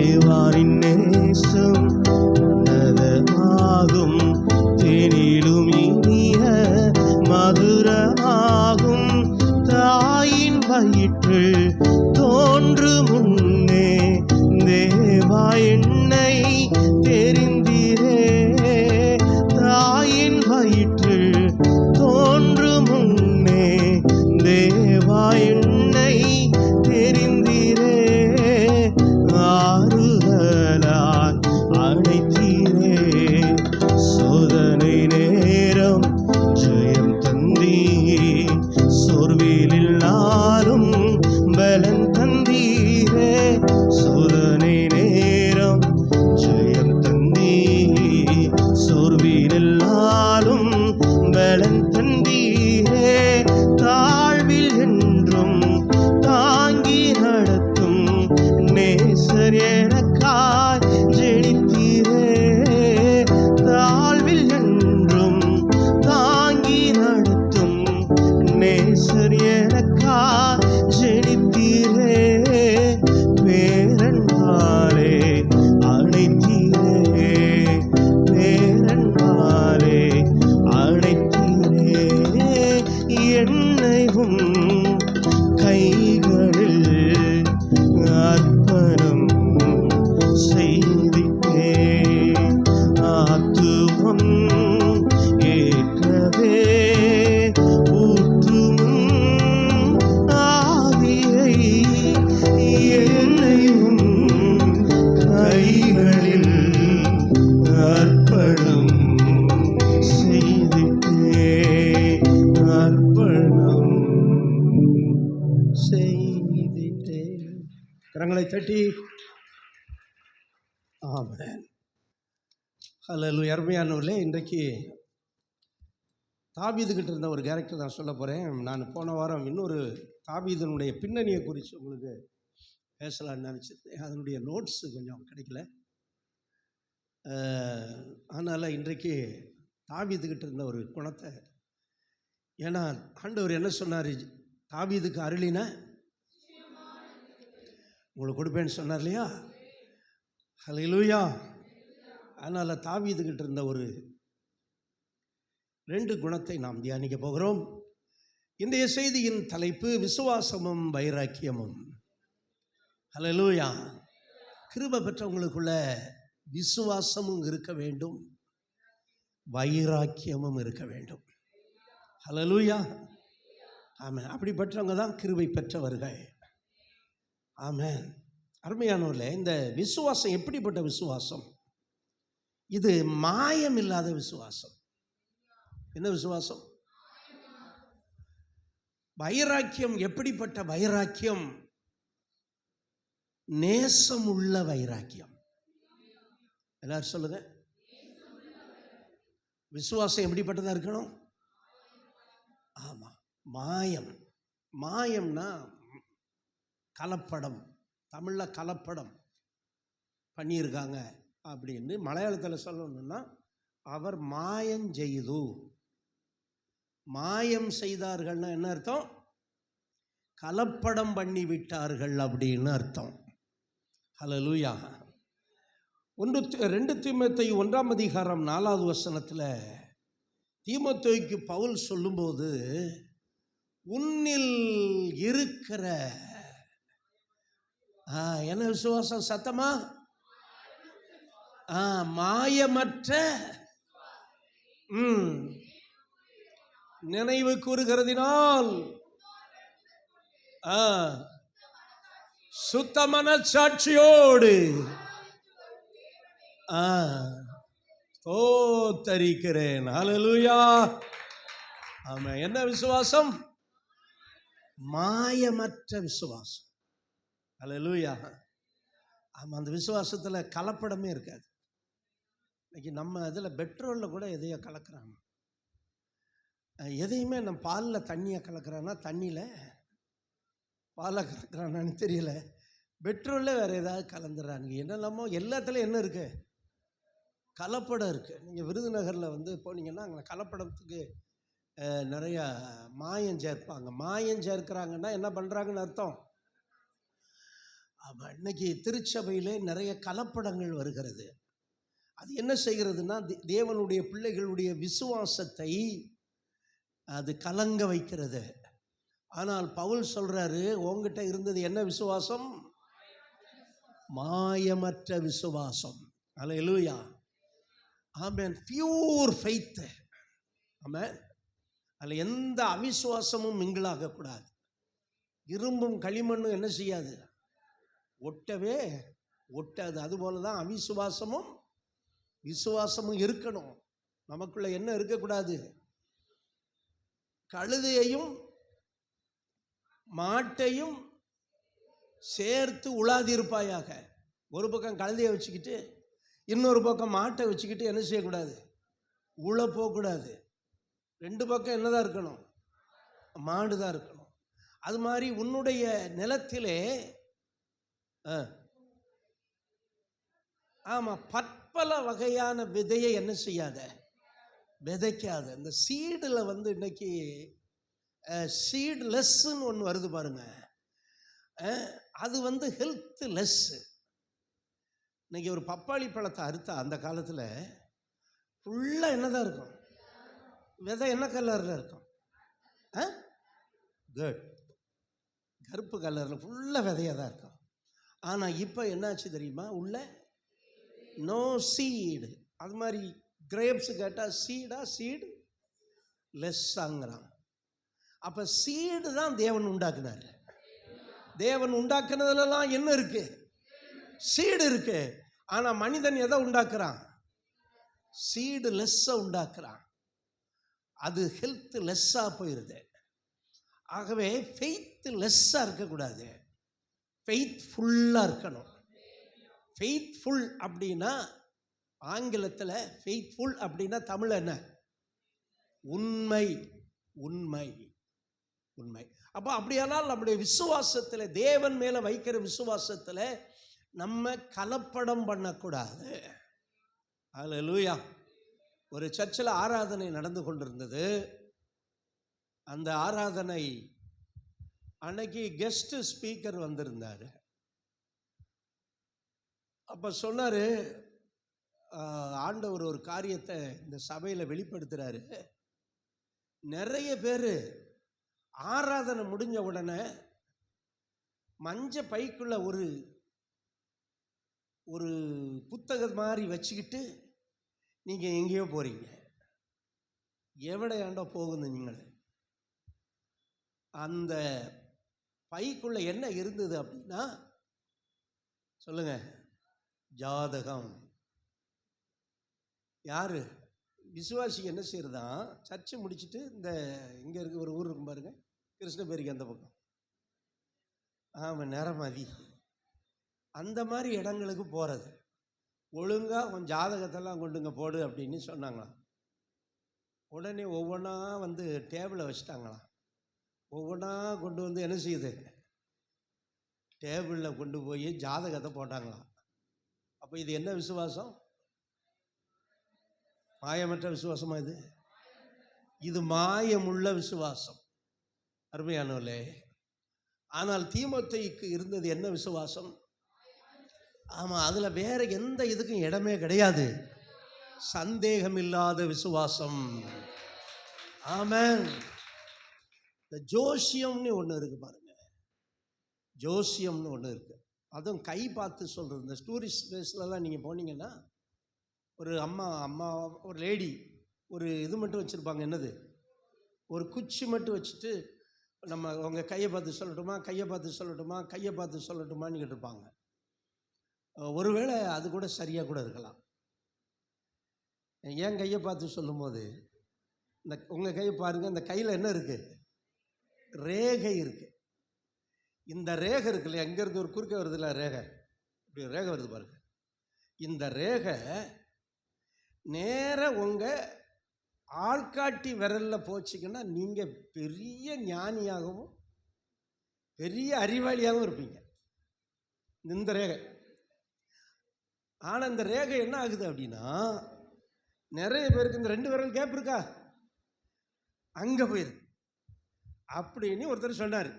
தேவாரின் நேசம் உன்னதமாகும், தேனிலும் இனிய மதுரமாகும். தாயின் வயிற்று தோன்று முன்னே தேவா என்னை தெரிந்தீரே. தாயின் வயிற்று தோன்று முன்னே தேவா என்னை தெரிந்தீரே. ஆறுதலால் அழைத்தீரே, சோதனை நேரம் ஜெயம் தந்தீர். சோர்விலில் நாளும் பலன் தந்தீரே. சோதனை நேரம் ஜெயம் தந்தீர். சோர்விலில் நாளும் பலன் தந்தீரே. தாழ்வில் என்றும் தாங்கி நடத்தும் நேசர் எனக்காய் ஜெனித்தீரே. தாழ்வில் என்றும் தாங்கி நடத்தும் நேசர் எனக்காய் ஜெனித்தீரே. பேரன்பாலே அழைத்தீரே, பேரன்பாலே அழைத்தீரே. என்னையும் கைகளில் அர்ப்பணம் செய்திட்டே. ஆத்துவம் ஏற்றவே ஊற்றும் ஆவியை. என்னையும் கைகளில் அர்ப்பணம் செய்திட்டே. அர்ப்பணம் செய்திட்டே. கரங்களை தட்டி ஆமென். ஹல்லேலூயா. அருமையானவர்களே, இன்றைக்கு தாவீதுகிட்ட இருந்த ஒரு கேரக்டர் நான் சொல்ல போகிறேன். நான் போன வாரம் இன்னொரு தாவீதனுடைய பின்னணியை குறித்து உங்களுக்கு பேசலான்னு நினச்சிருந்தேன். அதனுடைய நோட்ஸு கொஞ்சம் கிடைக்கல. அதனால் இன்றைக்கு தாவீதுகிட்ட இருந்த ஒரு குணத்தை, ஏன்னா ஆண்டவர் என்ன சொன்னார், தாவீதுக்கு அருளின உங்களுக்கு கொடுப்பேன்னு சொன்னார் இல்லையா? ஹல்லேலூயா. அதனால் தாவீதுகிட்ட இருந்த ஒரு 2 குணத்தை நாம் தியானிக்க போகிறோம். இன்றைய செய்தியின் தலைப்பு விசுவாசமும் வைராக்கியமும். ஹல்லேலூயா. கிருபை பெற்றவங்களுக்குள்ள விசுவாசமும் இருக்க வேண்டும், வைராக்கியமும் இருக்க வேண்டும். ஹல்லேலூயா. ஆமென். அப்படிப்பட்டவங்க தான் கிருபை பெற்றவர்கள். ஆமென். அருமையானவர்களே, இந்த விசுவாசம் எப்படிப்பட்ட விசுவாசம்? இது மாயம் இல்லாத விசுவாசம். என்ன விசுவாசம்? வைராக்கியம். எப்படிப்பட்ட வைராக்கியம்? நேசமுள்ள வைராக்கியம். எல்லாரும் சொல்லுங்க. விசுவாசம் எப்படிப்பட்டதா இருக்கணும்? ஆமா, மாயம். மாயம்னா கலப்படம். தமிழில் கலப்படம் பண்ணியிருக்காங்க அப்படின்னு. மலையாளத்தில் சொல்லணும்னா அவர் மாயம் செய்து. மாயம் செய்தார்கள்னா என்ன அர்த்தம்? கலப்படம் பண்ணி விட்டார்கள் அப்படின்னு அர்த்தம். ஹல்லேலூயா. 2 தீமோத்தேயு 1ஆம் அதிகாரம் 4வது வசனத்தில் தீமோத்தேயுக்கு பவுல் சொல்லும்போது, உன்னில் இருக்கிற என்ன விசுவாசம்? சத்தமா? மாயமற்ற நினைவு கூறுகிறதினால் சுத்த மனச்சாட்சியோடு தோத்தரிக்கிறேன். ஹல்லேலூயா. ஆமா. என்ன விசுவாசம்? மாயமற்ற விசுவாசம். ஹல்லேலூயா. ஆமாம். அந்த விசுவாசத்தில் கலப்படமே இருக்காது. இன்னைக்கு நம்ம இதில் பெட்ரோலில் கூட எதையோ கலக்கிறாங்க. எதையுமே நம்ம பாலில் தண்ணியை கலக்கிறான்னா தண்ணியில் பாலை கலக்கிறானான்னு தெரியல. பெட்ரோலில் வேறு ஏதாவது கலந்துடுறானுங்க. என்னெல்லாமோ எல்லாத்துலேயும் என்ன இருக்குது? கலப்படம் இருக்குது. நீங்கள் விருதுநகரில் போனீங்கன்னா அங்கே கலப்படத்துக்கு நிறையா மாயம் சேர்ப்பாங்க. மாயம் சேர்க்கிறாங்கன்னா என்ன பண்ணுறாங்கன்னு அர்த்தம்? ஆமாம், இன்னைக்கு திருச்சபையிலே நிறைய கலப்படங்கள் வருகிறது. அது என்ன செய்கிறதுனா தேவனுடைய பிள்ளைகளுடைய விசுவாசத்தை அது கலங்க வைக்கிறது. ஆனால் பவுல் சொல்றாரு, உங்ககிட்ட இருந்தது என்ன விசுவாசம்? மாயமற்ற விசுவாசம். அல்லேலூயா, ஆமென். பியூர் ஃபெய்த், ஆமென். அதில் எந்த அவிசுவாசமும் மிங்கிளாக கூடாது. இரும்பும் களிமண்ணும் என்ன செய்யாது? ஒட்டவே ஒட்டாது. அதுபோல தான் அவிசுவாசமும் விசுவாசமும் இருக்கணும். நமக்குள்ள என்ன இருக்கக்கூடாது? கழுதையையும் மாட்டையும் சேர்த்து உழாதிருப்பாயாக. ஒரு பக்கம் கழுதையை வச்சுக்கிட்டு இன்னொரு பக்கம் மாட்டை வச்சுக்கிட்டு என்ன செய்யக்கூடாது? உழ போகக்கூடாது. ரெண்டு பக்கம் என்னதான் இருக்கணும்? மாடு தான் இருக்கணும். அது மாதிரி உன்னுடைய நிலத்திலே ஆமாம், பற்பல வகையான விதையை என்ன செய்யாத? விதைக்காத. இந்த சீடில் இன்னைக்கு சீட் லெஸ்ன்னு ஒன்று வருது பாருங்க. அது ஹெல்த் லெஸ். இன்னைக்கு ஒரு பப்பாளி பழத்தை அறுத்தா அந்த காலத்தில் ஃபுல்லாக என்னதான் இருக்கும்? விதை என்ன கலரில் இருக்கும்? குட், கருப்பு கலரில் ஃபுல்லாக விதையாக தான் இருக்கும். ஆனால் இப்போ என்னாச்சு தெரியுமா? உள்ள நோ சீடு. அது மாதிரி கிரேப்ஸ் கேட்டால் சீடா? சீடு லெஸ்ஸாங்கிறான். அப்போ சீடு தான் தேவன் உண்டாக்குனார். தேவன் உண்டாக்குனதுலாம் என்ன இருக்கு? சீடு இருக்கு. ஆனால் மனிதன் எதை உண்டாக்குறான்? சீடு லெஸ்ஸை உண்டாக்குறான். அது ஹெல்த் லெஸ்ஸாக போயிடுது. ஆகவே ஃபெய்த் லெஸ்ஸாக இருக்கக்கூடாது, ஃபெய்த்ஃபுல்லாக இருக்கணும். ஃபெய்த்ஃபுல் அப்படின்னா ஆங்கிலத்தில் ஃபெய்த்ஃபுல் அப்படின்னா தமிழ் என்ன? உண்மை, உண்மை, உண்மை. அப்போ அப்படியானால் நம்முடைய விசுவாசத்தில், தேவன் மேலே வைக்கிற விசுவாசத்தில் நம்ம கலப்படம் பண்ணக்கூடாது. அல்லேலூயா. ஒரு சர்ச்சில் ஆராதனை நடந்து கொண்டிருந்தது. அந்த ஆராதனை அன்னைக்கு கெஸ்ட் ஸ்பீக்கர் வந்திருந்தார். அப்போ சொன்னார், ஆண்டவர் ஒரு காரியத்தை இந்த சபையில் வெளிப்படுத்துகிறாரு. நிறைய பேர் ஆராதனை முடிஞ்ச உடனே மஞ்ச பைக்குள்ள ஒரு புத்தகம் மாதிரி வச்சுக்கிட்டு நீங்கள் எங்கேயோ போகிறீங்க. எவடையாண்டோ போகுது நீங்கள். அந்த பைக்குள்ள என்ன இருந்தது அப்படின்னா சொல்லுங்க, ஜாதகம். யாரு? விசுவாசி என்ன செய்யறதான், சர்ச்சை முடிச்சுட்டு இந்த இங்கே இருக்க ஒரு ஊர் இருக்கும் பாருங்க, கிருஷ்ணபேரிக்கு அந்த பக்கம், ஆமாம், நிறமதி, அந்த மாதிரி இடங்களுக்கு போகிறது. ஒழுங்காக கொஞ்சம் ஜாதகத்தெல்லாம் கொண்டுங்க போடு அப்படின்னு சொன்னாங்களாம். உடனே ஒவ்வொன்றா டேபிளை வச்சுட்டாங்களாம். ஒவ்வொன்றா கொண்டு என்ன செய்யுது? டேபிளில் கொண்டு போய் ஜாதகத்தை போட்டாங்களாம். அப்போ இது என்ன விசுவாசம்? மாயமற்ற விசுவாசமா இது? இது மாயமுள்ள விசுவாசம். அருமையானவர்களே, ஆனால் தீமோத்தேயுக்கு இருந்தது என்ன விசுவாசம்? ஆமாம், அதில் வேற எந்த இதுக்கும் இடமே கிடையாது. சந்தேகம் இல்லாத விசுவாசம். ஆமென். இந்த ஜோசியம்னு ஒன்று இருக்கு பாருங்க. ஜோசியம்னு ஒன்று இருக்கு. அதுவும் கை பார்த்து சொல்கிறது. இந்த டூரிஸ்ட் பிளேஸ்லலாம் நீங்கள் போனீங்கன்னா ஒரு அம்மா ஒரு லேடி ஒரு இது மட்டும் வச்சுருப்பாங்க. என்னது? ஒரு குச்சி மட்டும் வச்சுட்டு நம்ம உங்கள் கையை பார்த்து சொல்லட்டுமா, கையை பார்த்து சொல்லட்டுமா, கையை பார்த்து சொல்லட்டுமான்னு கேட்டிருப்பாங்க. ஒருவேளை அது கூட சரியாக கூட இருக்கலாம். என் கையை பார்த்து சொல்லும்போது இந்த உங்கள் கையை பாருங்கள், இந்த கையில் என்ன இருக்குது? ரேகை இருக்குது. இந்த ரேகை இருக்கு இல்லையா, எங்கேருந்து ஒரு குறுக்க வருது இல்லை ரேகை, இப்படி ரேகை வருது பாருங்க. இந்த ரேகை நேர உங்கள் ஆள்காட்டி விரலில் போச்சிங்கன்னா நீங்கள் பெரிய ஞானியாகவும் பெரிய அறிவாளியாகவும் இருப்பீங்க. இந்த ரேகை. ஆனால் இந்த ரேகை என்ன ஆகுது அப்படின்னா, நிறைய பேருக்கு இந்த 2 விரல் கேப் இருக்கா, அங்கே போயிருக்கு அப்படின்னு ஒருத்தர் சொன்னார்.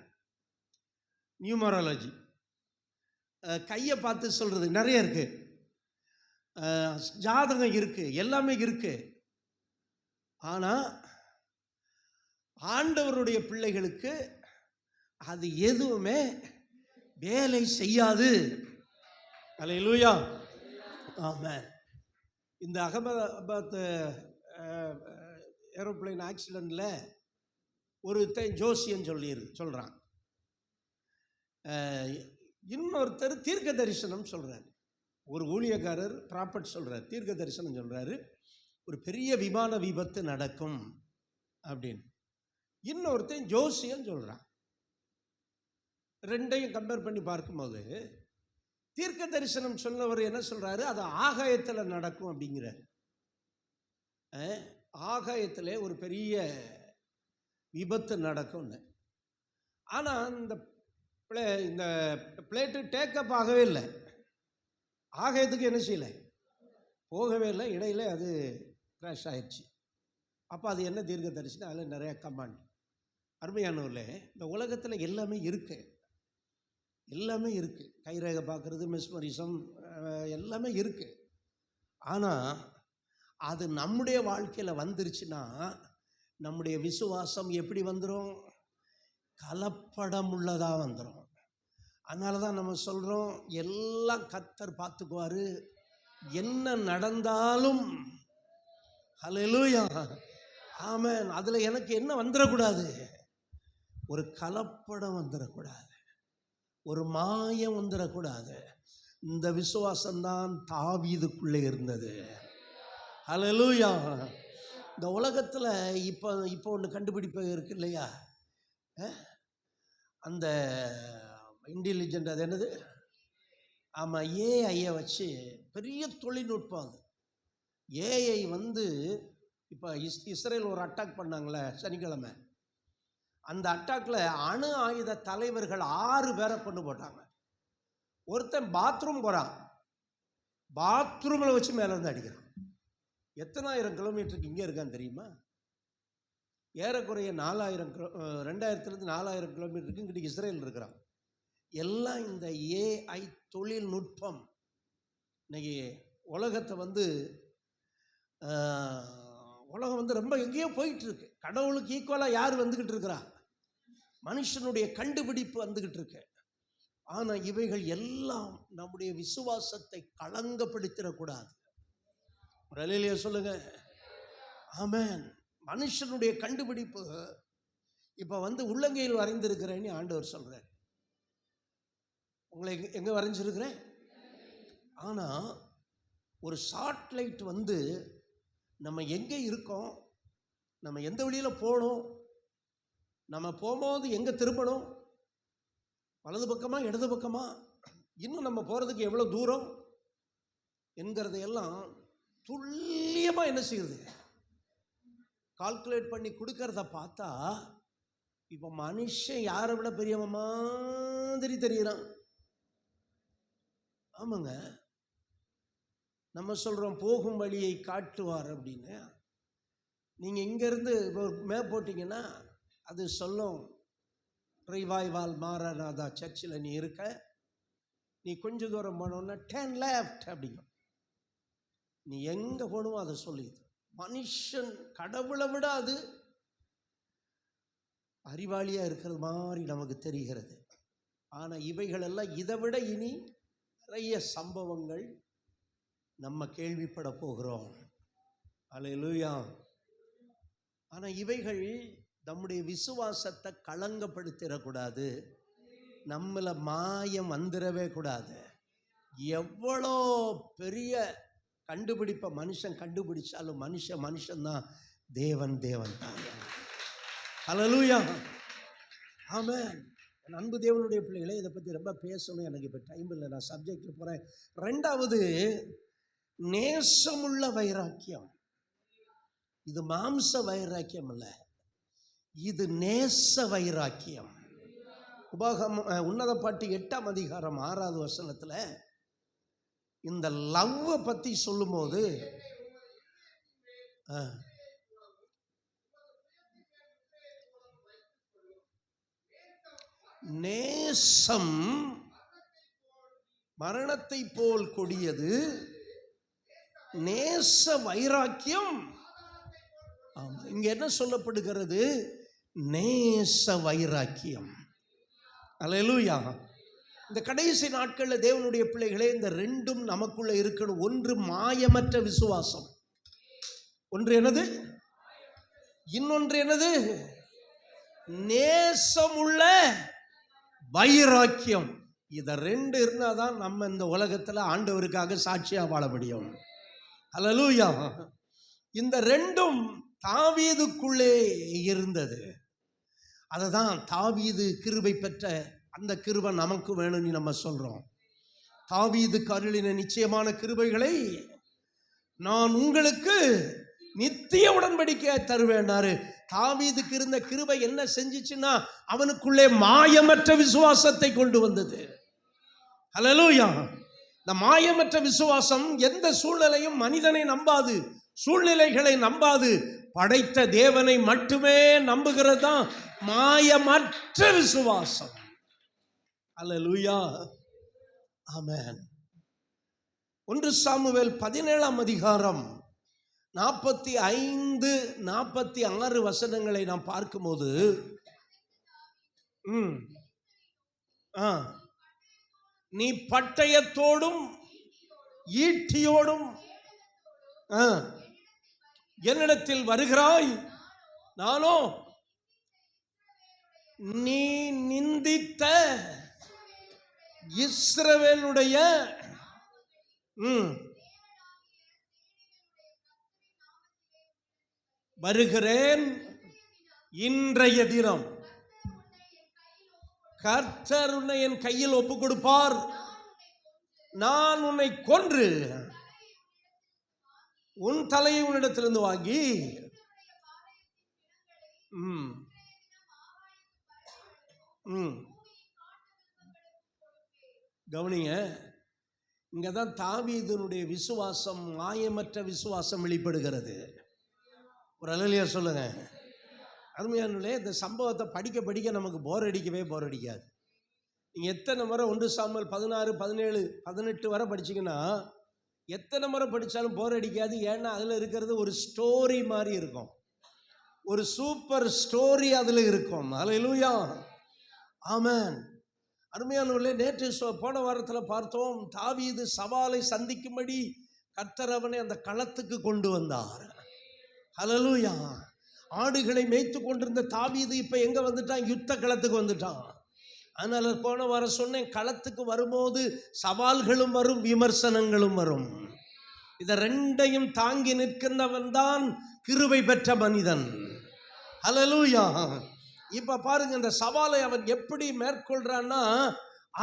நியூமராலஜி. கையை பார்த்து சொல்கிறது நிறைய இருக்குது, ஜாதகம் இருக்குது, எல்லாமே இருக்குது. ஆனால் ஆண்டவருடைய பிள்ளைகளுக்கு அது எதுவுமே வேலை செய்யாது. அல்லேலூயா, ஆமென். இந்த அகமதாபாத் ஏரோப்ளைன் ஆக்சிடெண்ட்டில் ஒருத்தன் ஜோசியன் சொல்கிறான், இன்னொருத்தர் தீர்க்க தரிசனம் சொல்கிறார். ஒரு ஊழியக்காரர் ப்ராப்பர்ட் சொல்கிறார், தீர்க்க தரிசனம் சொல்கிறாரு, ஒரு பெரிய விமான விபத்து நடக்கும் அப்படின்னு. இன்னொருத்தன் ஜோசியன் சொல்கிறான். ரெண்டையும் கம்பேர் பண்ணி பார்க்கும்போது தீர்க்க தரிசனம் சொன்னவர் என்ன சொல்கிறாரு, அது ஆகாயத்தில் நடக்கும் அப்படிங்கிறார். ஆகாயத்தில் ஒரு பெரிய விபத்து நடக்கும்னு. ஆனால் இந்த பிளேட்டு டேக்கப் ஆகவே இல்லை, ஆகாயத்துக்கு என்ன செய்யலை, போகவே இல்லை, இடையில அது கிராஷ் ஆயிடுச்சு. அப்போ அது என்ன தீர்க்க தரிசனம்? அதில் நிறைய கமாண்ட். அருமையானவர்களே, இந்த உலகத்தில் எல்லாமே இருக்குது, எல்லாமே இருக்குது. கைரேகை பார்க்குறது, மெஸ்மரிசம், எல்லாமே இருக்குது. ஆனால் அது நம்முடைய வாழ்க்கையில் வந்துருச்சுன்னா நம்முடைய விசுவாசம் எப்படி வந்துடும்? கலப்படம் உள்ளதாக வந்துடும். அதனால தான் நம்ம சொல்கிறோம், எல்லாம் கர்த்தர் பார்த்துக்குவார், என்ன நடந்தாலும். ஹல்லேலூயா, ஆமென். அதில் எனக்கு என்ன வந்துடக்கூடாது? ஒரு கலப்படம் வந்துடக்கூடாது, ஒரு மாயம் வந்துடக்கூடாது. இந்த விசுவாசம்தான் தாவீதுக்குள்ளே இருந்தது. ஹல்லேலூயா. இந்த உலகத்தில் இப்போ ஒன்று கண்டுபிடிப்பு இருக்கு இல்லையா, அந்த இன்டெலிஜென்ட், அது என்னது, ஆமாம், ஏஐயை வச்சு பெரிய தொழில்நுட்பம். அது ஏஐ இப்போ இஸ்ரேல் ஒரு அட்டாக் பண்ணாங்களே சனிக்கிழமை, அந்த அட்டாக்ல அணு ஆயுத தலைவர்கள் 6 பேரை கொண்டு போட்டாங்க. ஒருத்தன் பாத்ரூம் போகிறான், பாத்ரூமில் வச்சு மேலேருந்து அடிக்கிறான். எத்தனாயிரம் கிலோமீட்டருக்கு இங்கே இருக்கான்னு தெரியுமா? ஏறக்குறைய 2000 4000 கிலோமீட்டருக்கு இங்கிட்டு இஸ்ரேல் இருக்கிறான். எல்லாம் இந்த ஏஐ தொழில்நுட்பம் இன்னைக்கு உலகத்தை உலகம் ரொம்ப எங்கேயோ போயிட்டு இருக்கு. கடவுளுக்கு ஈக்குவலாக யார் வந்துக்கிட்டு இருக்கிறா? மனுஷனுடைய கண்டுபிடிப்பு வந்துக்கிட்டு இருக்கு. ஆனால் இவைகள் எல்லாம் நம்முடைய விசுவாசத்தை களங்கப்படுத்திடக்கூடாது. ஒரு அல்லேலூயா சொல்லுங்க, ஆமென். மனுஷனுடைய கண்டுபிடிப்பு இப்போ உள்ளங்கையில் வரைந்திருக்கிறேன்னு ஆண்டவர் சொல்கிறார். உங்களை எங்கே வரைஞ்சிருக்கிறேன்? ஆனால் ஒரு சாட்லைட் நம்ம எங்கே இருக்கோம், நம்ம எந்த வழியில் போகணும், நம்ம போகும்போது எங்கே திரும்பணும், வலது பக்கமா இடது பக்கமா, இன்னும் நம்ம போகிறதுக்கு எவ்வளோ தூரம் என்கிறதையெல்லாம் துல்லியமாக என்ன செய்யுது, கால்குலேட் பண்ணி கொடுக்கறத பார்த்தா இப்போ மனுஷன் யாரை விட பெரியவன் மாதிரி தெரியுறான். ஆமாங்க, நம்ம சொல்கிறோம் போகும் வழியை காட்டுவார் அப்படின்னு. நீங்கள் இங்கேருந்து இப்போ மேப் போட்டிங்கன்னா அது சொல்லும், ரிவைவால் மாரநாதா சர்ச்சில் நீ இருக்க, நீ கொஞ்சம் தூரம் போனோன்னா 10 லெஃப்ட் அப்படிங்க. நீ எங்கே போகணுமோ அதை சொல்லிது. மனுஷன் கடவுளை விட அது அறிவாளியாக இருக்கிறது மாதிரி நமக்கு தெரிகிறது. ஆனால் இவைகளெல்லாம் இதை விட இனி நிறைய சம்பவங்கள் நம்ம கேள்விப்பட போகிறோம். அல்லேலூயா. ஆனால் இவைகள் நம்முடைய விசுவாசத்தை களங்கப்படுத்திடக்கூடாது, நம்மளை மாயம் வந்துடவே கூடாது. எவ்வளோ பெரிய கண்டுபிடிப்பை மனுஷன் கண்டுபிடிச்சாலும் மனுஷன்தான், தேவன் தான். அல்லேலூயா, ஆமென். அன்பு தேவனுடைய பிள்ளைகளே, இதை பற்றி ரொம்ப பேசணும், எனக்கு இப்போ டைம் இல்லை, நான் சப்ஜெக்டில் போகிறேன். 2வது நேசமுள்ள வைராக்கியம். இது மாம்ச வைராக்கியம் அல்ல, இது நேச வைராக்கியம். உன்னத பாட்டு 8ஆம் அதிகாரம் 6வது வசனத்தில் இந்த லவ்வை பற்றி சொல்லும்போது நேசம் மரணத்தை போல் கொடியது நேச வைராக்கியம். இங்க என்ன சொல்லப்படுகிறது? நேச வைராக்கியம். அல்லேலூயா. இந்த கடைசி நாட்களில் தேவனுடைய பிள்ளைகளே, இந்த ரெண்டும் நமக்குள்ள இருக்கணும். ஒன்று மாயமற்ற விசுவாசம், ஒன்று என்னது? இன்னொன்று என்னது? நேசமுள்ள வைராக்கியம். இத ரெண்டு இருந்தாதான் நம்ம இந்த உலகத்துல ஆண்டவருக்காக சாட்சியா வாழ முடியும். அல்லேலூயா. இந்த ரெண்டும் தாவீதுக்குள்ளே இருந்தது. அததான் தாவீது கிருபை பெற்ற அந்த கிருபை நமக்கு வேணும்னு நம்ம சொல்றோம். தாவீது அருளின நிச்சயமான கிருபைகளை நான் உங்களுக்கு நித்திய உடன்படிக்கையை தருவேன்னாரு. தாவீதுக்கு இருந்த கிருபை என்ன செஞ்சிச்சுன்னா, அவனுக்குள்ளே மாயமற்ற விசுவாசத்தை கொண்டு வந்தது. அல்லேலூயா. இந்த மாயமற்ற விசுவாசம் எந்த சூழ்நிலையும் மனிதனை நம்பாது, சூழ்நிலைகளை நம்பாது, படைத்த தேவனை மட்டுமே நம்புகிறது தான் மாயமற்ற விசுவாசம். அல்லேலூயா. ஆமென். 1 சாமுவேல் 17ஆம் அதிகாரம் 45, 46 வசனங்களை நாம் பார்க்கும்போது, நீ பட்டயத்தோடும் ஈட்டியோடும் என்னிடத்தில் வருகிறாய், நானோ நீ நிந்தித்த இஸ்ரவேலுடைய வருகிறேன். இன்றைய தினம் கர்த்தர் உன்னை என் கையில் ஒப்பு கொடுப்பார். நான் உன்னை கொன்று உன் தலையை உன்னிடத்திலிருந்து வாங்கி கவனிங்க. இங்கதான் தாவீதுனுடைய விசுவாசம், மாயமற்ற விசுவாசம் வெளிப்படுகிறது. ஒரு அல்லேலூயா சொல்லுங்க. அருமையானவர்களே, இந்த சம்பவத்தை படிக்க படிக்க நமக்கு போர் அடிக்காது. நீங்க எத்தனை முறை 1 சாமுவேல் 16, 17, 18 வரை படிச்சீங்கன்னா எத்தனை முறை படித்தாலும் போர் அடிக்காது. ஏன்னா அதில் இருக்கிறது ஒரு ஸ்டோரி மாதிரி இருக்கும், ஒரு சூப்பர் ஸ்டோரி அதில் இருக்கும். அல்லேலூயா. ஆமென். அருமையானவர்களே, நேற்று போன வாரத்தில் பார்த்தோம், தாவீது சவாலை சந்திக்கும்படி கர்த்தர் அவனை அந்த களத்துக்கு கொண்டு வந்தார். அல்லேலூயா. ஆடுகளை மேய்த்து கொண்டிருந்த தாவீது இப்போ எங்கே வந்துட்டான்? யுத்த களத்துக்கு வந்துட்டான். அதனால் போன வாரம் சொன்னேன், களத்துக்கு வரும்போது சவால்களும் வரும், விமர்சனங்களும் வரும். இதை ரெண்டையும் தாங்கி நிற்கின்றவன் தான் கிருபை பெற்ற மனிதன். அல்லேலூயா. இப்ப பாருங்க, இந்த சவாலை அவன் எப்படி மேற்கொள்றான்னா,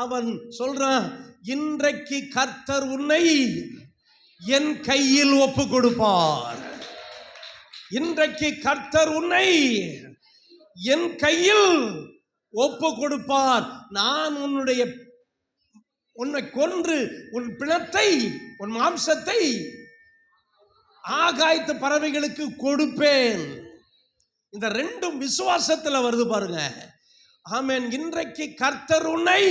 அவன் சொல்றான், இன்றைக்கு கர்த்தர் உன்னை என் கையில் ஒப்பு கொடுப்பார். இன்றைக்கு கர்த்தர் உன்னை என் கையில் ஒப்பு கொடுப்பார். நான் உன்னை கொன்று உன் பிணத்தை, உன் மாம்சத்தை ஆகாயத்து பறவைகளுக்கு கொடுப்பேன். இந்த ரெண்டும் விசுவாசத்தில் வருது பாருங்க. ஆமென். இன்றைக்கு கர்த்தர் உன்னை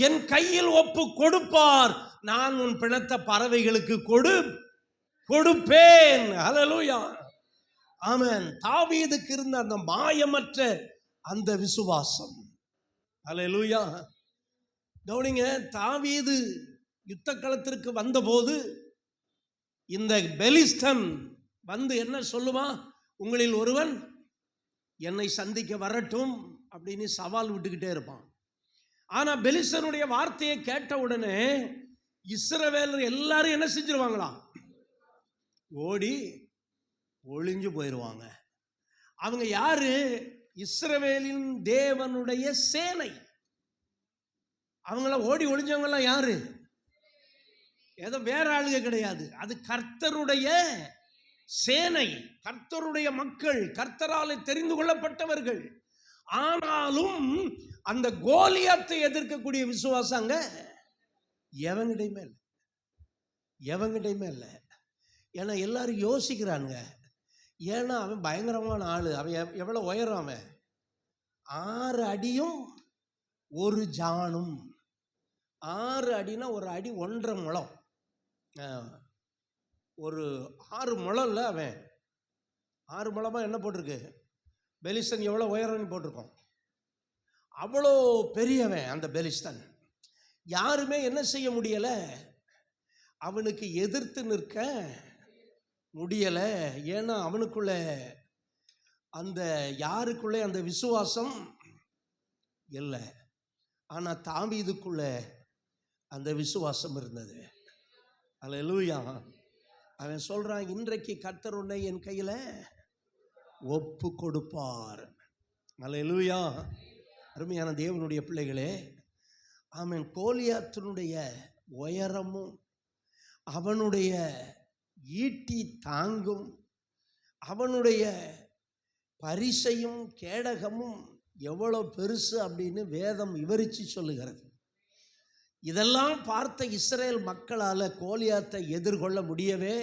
என் கையில் ஒப்பு கொடுப்பார். நான் உன் பிணத்தை பறவைகளுக்கு கொடுப்பேன். அல்லேலூயா. ஆமென். தாவீதுக்கு இருந்த அந்த மாயமற்ற அந்த விசுவாசம். அல்லேலூயா. கவனிங்க, தாவீது யுத்த களத்திற்கு வந்தபோது இந்த பெலிஸ்தன் வந்து என்ன சொல்லுவான்? உங்களில் ஒருவன் என்னை சந்திக்க வரட்டும் அப்படின்னு சவால் விட்டுக்கிட்டே இருப்பான். ஆனா பெலிஸ்தனுடைய வார்த்தையை கேட்ட உடனே இஸ்ரவேலர் எல்லாரும் என்ன செஞ்சிருவாங்களா? ஓடி ஒளிஞ்சு போயிடுவாங்க. அவங்க யாரு? இஸ்ரவேலின் தேவனுடைய சேனை. அவங்கள ஓடி ஒளிஞ்சவங்கலாம் யாரு? ஏதோ வேற ஆளுக கிடையாது. அது கர்த்தருடைய சேனை, கர்த்தருடைய மக்கள், கர்த்தரால் தெரிந்து கொள்ளப்பட்டவர்கள். ஆனாலும் அந்த கோலியாத்தை எதிர்க்கக்கூடிய விசுவாசம் அங்க எவங்கிட்டையுமே இல்லை. ஏன்னா எல்லாரும் யோசிக்கிறாங்க, ஏன்னா அவன் பயங்கரமான ஆளு. அவன் எவ்வளவு உயரம்? அவன் 6 அடியும் 1 ஜானும். 6 அடினா ஒரு அடி 1.5 முழம். ஒரு 6 முழம் இல்லை அவன். 6 முழமாக என்ன போட்டிருக்கு? பெலிஸ்தன் எவ்வளோ உயரம்னு போட்டிருக்கோம். அவ்வளோ பெரியவன் அந்த பெலிஸ்தன். யாருமே என்ன செய்ய முடியலை, அவனுக்கு எதிர்த்து நிற்க முடியலை. ஏன்னா அவனுக்குள்ள அந்த யாருக்குள்ளே அந்த விசுவாசம் இல்லை. ஆனால் தாவீதுக்குள்ள அந்த விசுவாசம் இருந்தது. அல்லேலூயா. அவன் சொல்றான், இன்றைக்கு கர்த்தர் உன்னை என் கையில் ஒப்பு கொடுப்பார். அல்லேலூயா. அருமையான தேவனுடைய பிள்ளைகளே, அவன் கோலியாத்தினுடைய உயரமும் அவனுடைய ஈட்டி தாங்கும் அவனுடைய பரிசையும் கேடகமும் எவ்வளோ பெருசு அப்படின்னு வேதம் விவரித்து சொல்லுகிறது. இதெல்லாம் பார்த்த இஸ்ரேல் மக்களால் கோலியாத்தை எதிர்கொள்ள முடியவே